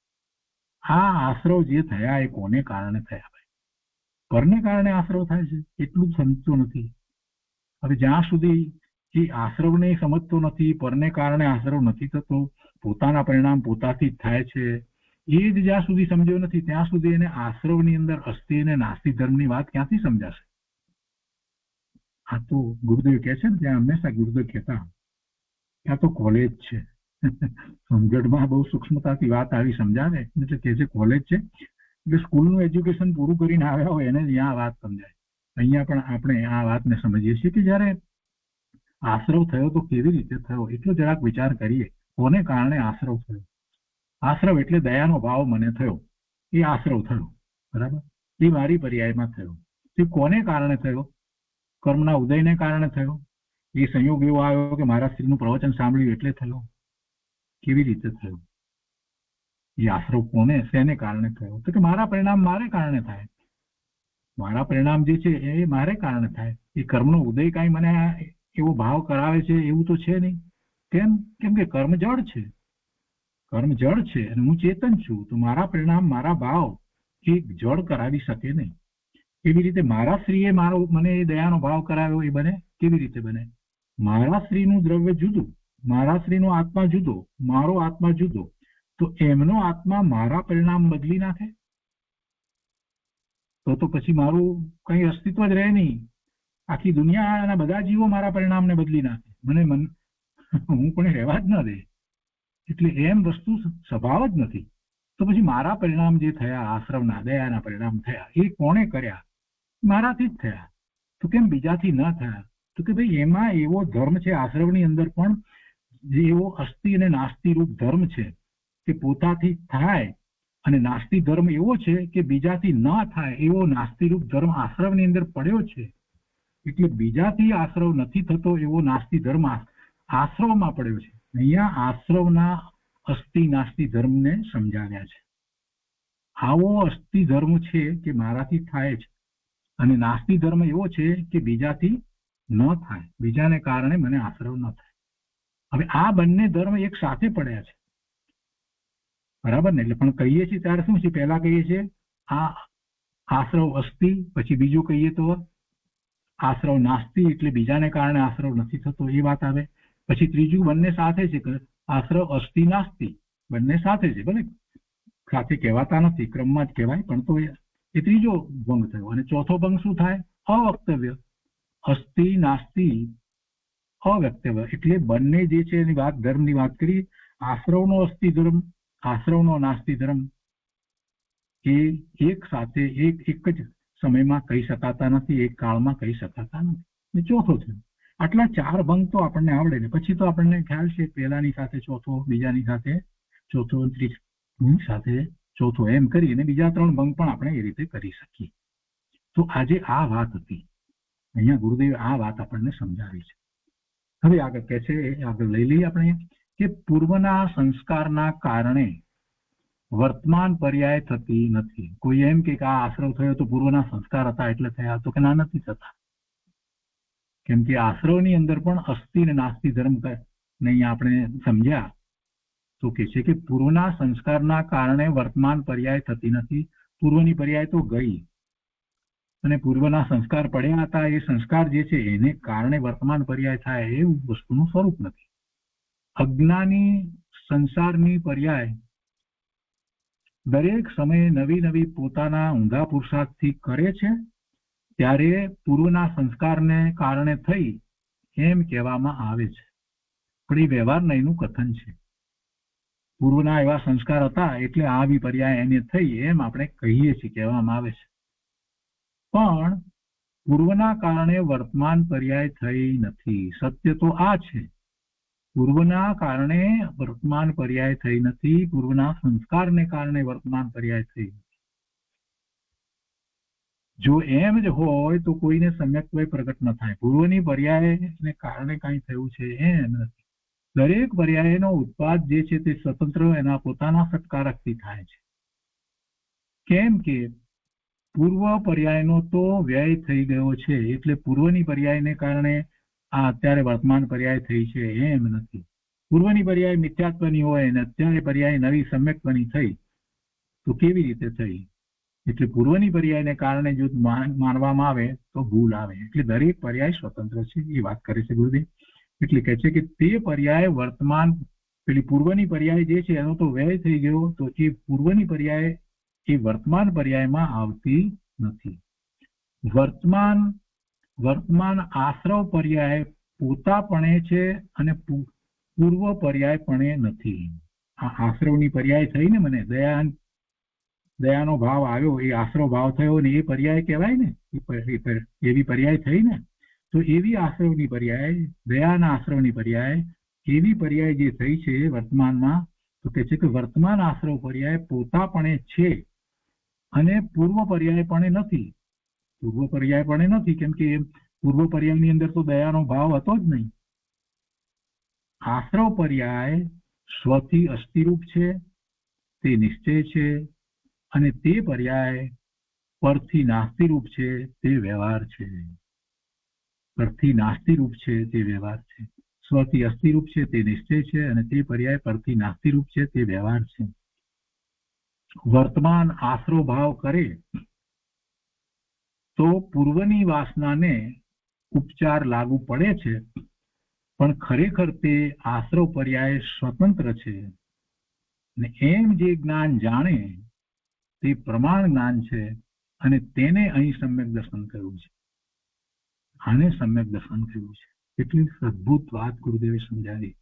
આ આશ્રવ જે થયા એ કોને કારણે થયા? ભાઈ, પરને કારણે આશ્રવ થાય છે એટલું જ સમજતો નથી. હવે જ્યાં સુધી એ આશ્રવને સમજતો નથી, પરને કારણે આશ્રવ નથી થતો, પોતાના પરિણામ પોતાથી જ થાય છે, એ જ જ્યાં સુધી સમજ્યો નથી ત્યાં સુધી એને આશ્રવની અંદર અસ્થિ અને નાસ્તિ ધર્મની વાત ક્યાંથી સમજાશે? આ તો ગુરુદેવ કહે છે ને, ત્યાં હંમેશા ગુરુદેવ કહેતા ત્યાં તો કોલેજ છે. સમજણમાં બહુ સૂક્ષ્મતાથી વાત આવી સમજાવે એટલે કે છે કોલેજ છે, એટલે સ્કૂલનું એજ્યુકેશન પૂરું કરીને આવ્યા હોય એને જ આ વાત સમજાય. અહીંયા પણ આપણે આ વાતને સમજીએ છીએ કે જયારે આશ્રવ થયો તો કેવી રીતે થયો એટલો જરાક વિચાર કરીએ. કોને કારણે આશ્રવ થયો? આશ્રવ એટલે દયાનો ભાવ મને થયો, એ આશ્રવ થયો. બરાબર, એ મારી પર્યાયમાં થયો. એ કોને કારણે થયો? કર્મના ઉદયને કારણે થયો. એ સંયોગ એવો આવ્યો કે મારા શ્રીનું પ્રવચન સાંભળ્યું એટલે થયો. કેવી રીતે થયો? એ આશ્રવ કોને શેને કારણે થયો? તો કે મારા પરિણામ મારે કારણે થાય. મારા પરિણામ જે છે એ મારે કારણે થાય. એ કર્મનો ઉદય કાંઈ મને એવો ભાવ કરાવે છે એવું તો છે નહીં. કેમ? કેમ કે કર્મ જડ છે. કર્મ જડ છે અને હું ચેતન છું, તો મારા પરિણામ મારા ભાવ એ જડ કરાવી શકે નહીં. એવી રીતે મારા શ્રીએ મને એ દયાનો ભાવ કરાવ્યો એ બને? કેવી રીતે બને? મારા શ્રીનું દ્રવ્ય જુદું, મારા શ્રીનો આત્મા જુદો, મારો આત્મા જુદો, તો એમનો આત્મા મારા પરિણામ બદલી નાખે તો પછી મારું કઈ અસ્તિત્વ જ રહે નહીં. આખી દુનિયાના બધા જીવો મારા પરિણામને બદલી નાખે, હું પણ રહેવા જ ન દે. એટલે એમ વસ્તુ સ્વભાવ જ નથી. તો પછી મારા પરિણામ જે થયા, આશ્રવના દયાના પરિણામ થયા, એ કોણે કર્યા? મારાથી જ થયા. તો કેમ બીજાથી ન થયા? તો કે ભાઈ એમાં એવો ધર્મ છે આશ્રવની અંદર પણ, જે એવો અસ્થિ અને નાસ્તિ રૂપ ધર્મ છે કે પોતાથી થાય, અને નાસ્તિ ધર્મ એવો છે કે બીજાથી ન થાય એવો નાસ્તિ રૂપ ધર્મ આશ્રવની અંદર પડ્યો છે. એટલે બીજાથી આશ્રવ નથી થતો એવો નાસ્તિ ધર્મ આશ્રવમાં પડ્યો છે. અહીંયા આશ્રવના અસ્થિ નાસ્તિ ધર્મને સમજાવ્યા છે. આવો અસ્થિ ધર્મ છે કે મારાથી થાય છે, અને નાસ્તિ ધર્મ એવો છે કે બીજાથી ન થાય, બીજાને કારણે મને આશ્રવ ન થાય. હવે આ બંને ધર્મ એક સાથે પડ્યા છે. બરાબર ને? એટલે પણ કહીએ છીએ ત્યારે શું છે? પહેલા કહીએ છીએ આ આશ્રવ અસ્થિ, પછી બીજું કહીએ તો આશ્રવ નાસ્તિ, એટલે બીજાને કારણે આશ્રવ નથી થતો એ વાત આવે. પછી ત્રીજું બંને સાથે છે કે આશ્રવ અસ્થિ નાસ્તિ, બંને સાથે છે. ભલે સાથે કહેવાતા નથી, ક્રમમાં જ કહેવાય, પણ તો એ ત્રીજો ભંગ થયો. અને ચોથો ભંગ શું થાય? અવક્તવ્ય. અસ્થિ નાસ્તિ અવ્યક્તવ્ય, એટલે બંને જે છે એની વાત, ધર્મની વાત કરી. આશ્રવનો અસ્થિ ધર્મ, આશ્રવનો નાસ્તિ ધર્મ એ એક સાથે એક જ સમયમાં કહી શકાતા નથી, એક કાળમાં કહી શકાતા નથી. ચોથો થયો. આટલા ચાર ભંગ તો આપણને આવડે ને પછી તો આપણને ખ્યાલ છે પહેલાની સાથે ચોથો, બીજાની સાથે ચોથો, ત્રીજાની સાથે ચોથો, એમ કરીને બીજા ત્રણ ભંગ પણ આપણે એ રીતે કરી શકીએ. તો આજે આ વાત હતી. અહીંયા ગુરુદેવે આ વાત આપણને સમજાવી છે. હવે આગળ કહે છે, આગળ લઈ લઈએ આપણે કે પૂર્વના સંસ્કારના કારણે વર્તમાન પર્યાય થતી નથી. કોઈ એમ કે આ આશ્રવ થયો તો પૂર્વના સંસ્કાર હતા એટલે થયા, તો કે ના, નથી થતા. કેમ કે આશ્રવની અંદર પણ અસ્થિ અને નાસ્તિ ધર્મ નહીં આપણે સમજ્યા તો કે છે કે પૂર્વના સંસ્કારના કારણે વર્તમાન પર્યાય થતી નથી. પૂર્વની પર્યાય તો ગઈ, અને પૂર્વના સંસ્કાર પડ્યા હતા, એ સંસ્કાર જે છે એને કારણે વર્તમાન પર્યાય થાય એવું વસ્તુનું સ્વરૂપ નથી. અજ્ઞાની સંસારની પર્યાય દરેક સમયે નવી નવી પોતાના ઊંધા પુરુષાર્થથી કરે છે, ત્યારે પૂર્વના સંસ્કારને કારણે થઈ એમ કહેવામાં આવે છે. પણ એ વ્યવહારના એનું કથન છે. પૂર્વના એવા સંસ્કાર હતા એટલે આવી પર્યાય એને થઈ એમ આપણે કહીએ છીએ, કહેવામાં આવે છે. પણ પૂર્વના કારણે વર્તમાન પર્યાય થઈ નથી. સત્ય તો આ છે, પૂર્વના કારણે વર્તમાન પર્યાય થઈ નથી, પૂર્વના સંસ્કારને કારણે વર્તમાન પર્યાય થઈ નથી. જો એમ જ હોય તો કોઈને સમ્યક્ત્વય પ્રગટ ન થાય. પૂર્વની પર્યાયને કારણે કાંઈ થયું છે એમ નથી. દરેક પર્યાયનો ઉત્પાદ જે છે તે સ્વતંત્ર એના પોતાના સત્કારકથી થાય છે. કેમ કે પૂર્વ પર્યાયનો તો વ્યય થઈ ગયો છે, એટલે પૂર્વની પર્યાયને કારણે આ અત્યારે વર્તમાન પર્યાય થઈ છે એમ નથી. પૂર્વની પર્યાય મિથ્યાત્વની હોય અને અત્યારે પર્યાય નવી સમ્યક્ત્વની થઈ તો કેવી રીતે થઈ? એટલે પૂર્વની પર્યાયને કારણે જો માનવામાં આવે તો ભૂલ આવે. એટલે દરેક પર્યાય સ્વતંત્ર છે એ વાત કરે છે ગુરુદેવ. એટલે કહે છે કે તે પર્યાય વર્તમાન પેલી પૂર્વની પર્યાય જે છે એનો તો વ્યય થઈ ગયો, તો એ પૂર્વની પર્યાય એ વર્તમાન પર્યાયમાં આવતી નથી. વર્તમાન આશ્રવ પર્યાય પોતાપણે છે અને પૂર્વ પર્યાયપણે નથી. આ આશ્રવની પર્યાય થઈ ને, મને દયાનો ભાવ આવ્યો, એ આશ્રવ ભાવ થયો ને એ પર્યાય કહેવાય ને, એવી પર્યાય થઈ ને. તો એવી આશ્રવની પર્યાય, દયાના આશ્રવની પર્યાય, એવી પર્યાય જે થઈ છે વર્તમાનમાં, તો કે છે કે વર્તમાન આશ્રવ પર્યાય પોતાપણે છે અને પૂર્વ પર્યાયપણે નથી. પૂર્વ પર્યાયપણે નથી કેમ કે પૂર્વ પર્યાયની અંદર તો દયાનો ભાવ હતો જ નહીં. આશ્રવ પર્યાય સ્વથી અસ્થિરૂપ છે, તે નિશ્ચય છે, અને તે પર્યાય પરથી નાસ્તિરૂપ છે, તે વ્યવહાર છે. પરથી નાસ્તિરૂપ છે તે વ્યવહાર છે. સ્વથી અસ્થિરૂપ છે તે નિશ્ચય છે, અને તે પર્યાય પરથી નાસ્તિરૂપ છે તે વ્યવહાર છે. વર્તમાન આશ્રવ ભાવ કરે તો પૂર્વની વાસનાને ઉપચાર લાગુ પડે છે, પણ ખરેખર તે આશ્રવ પર્યાય સ્વતંત્ર છે. ને એમ જે જ્ઞાન જાણે તે પ્રમાણ જ્ઞાન છે, અને તેને અહીં સમ્યક દર્શન કર્યું છે. આને સમ્યક દર્શન કર્યું છે. એટલી અદભુત વાત ગુરુદેવે સમજાવી.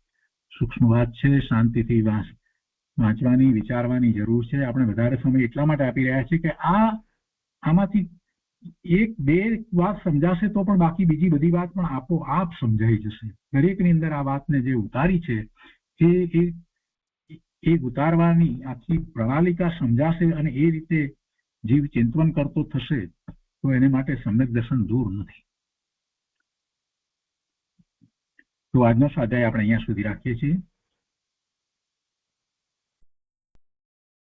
સૂક્ષ્મ વાત છે, શાંતિથી વાંચવાની, વિચારવાની જરૂર છે. આપણે વધારે સમય એટલા માટે આપી રહ્યા છીએ કે આમાંથી એક બે વાત સમજાશે તો પણ બાકી બીજી બધી વાત પણ આપોઆપ સમજાઈ જશે. દરેકની અંદર આ વાતને જે ઉતારી છે એ ઉતારવાની આખી પ્રણાલિકા સમજાશે, અને એ રીતે જીવ ચિંતન કરતો થશે તો એને માટે સમ્યક દર્શન દૂર નથી. તો આજનો સ્વાધ્યાય આપણે અહીંયા સુધી રાખીએ છીએ.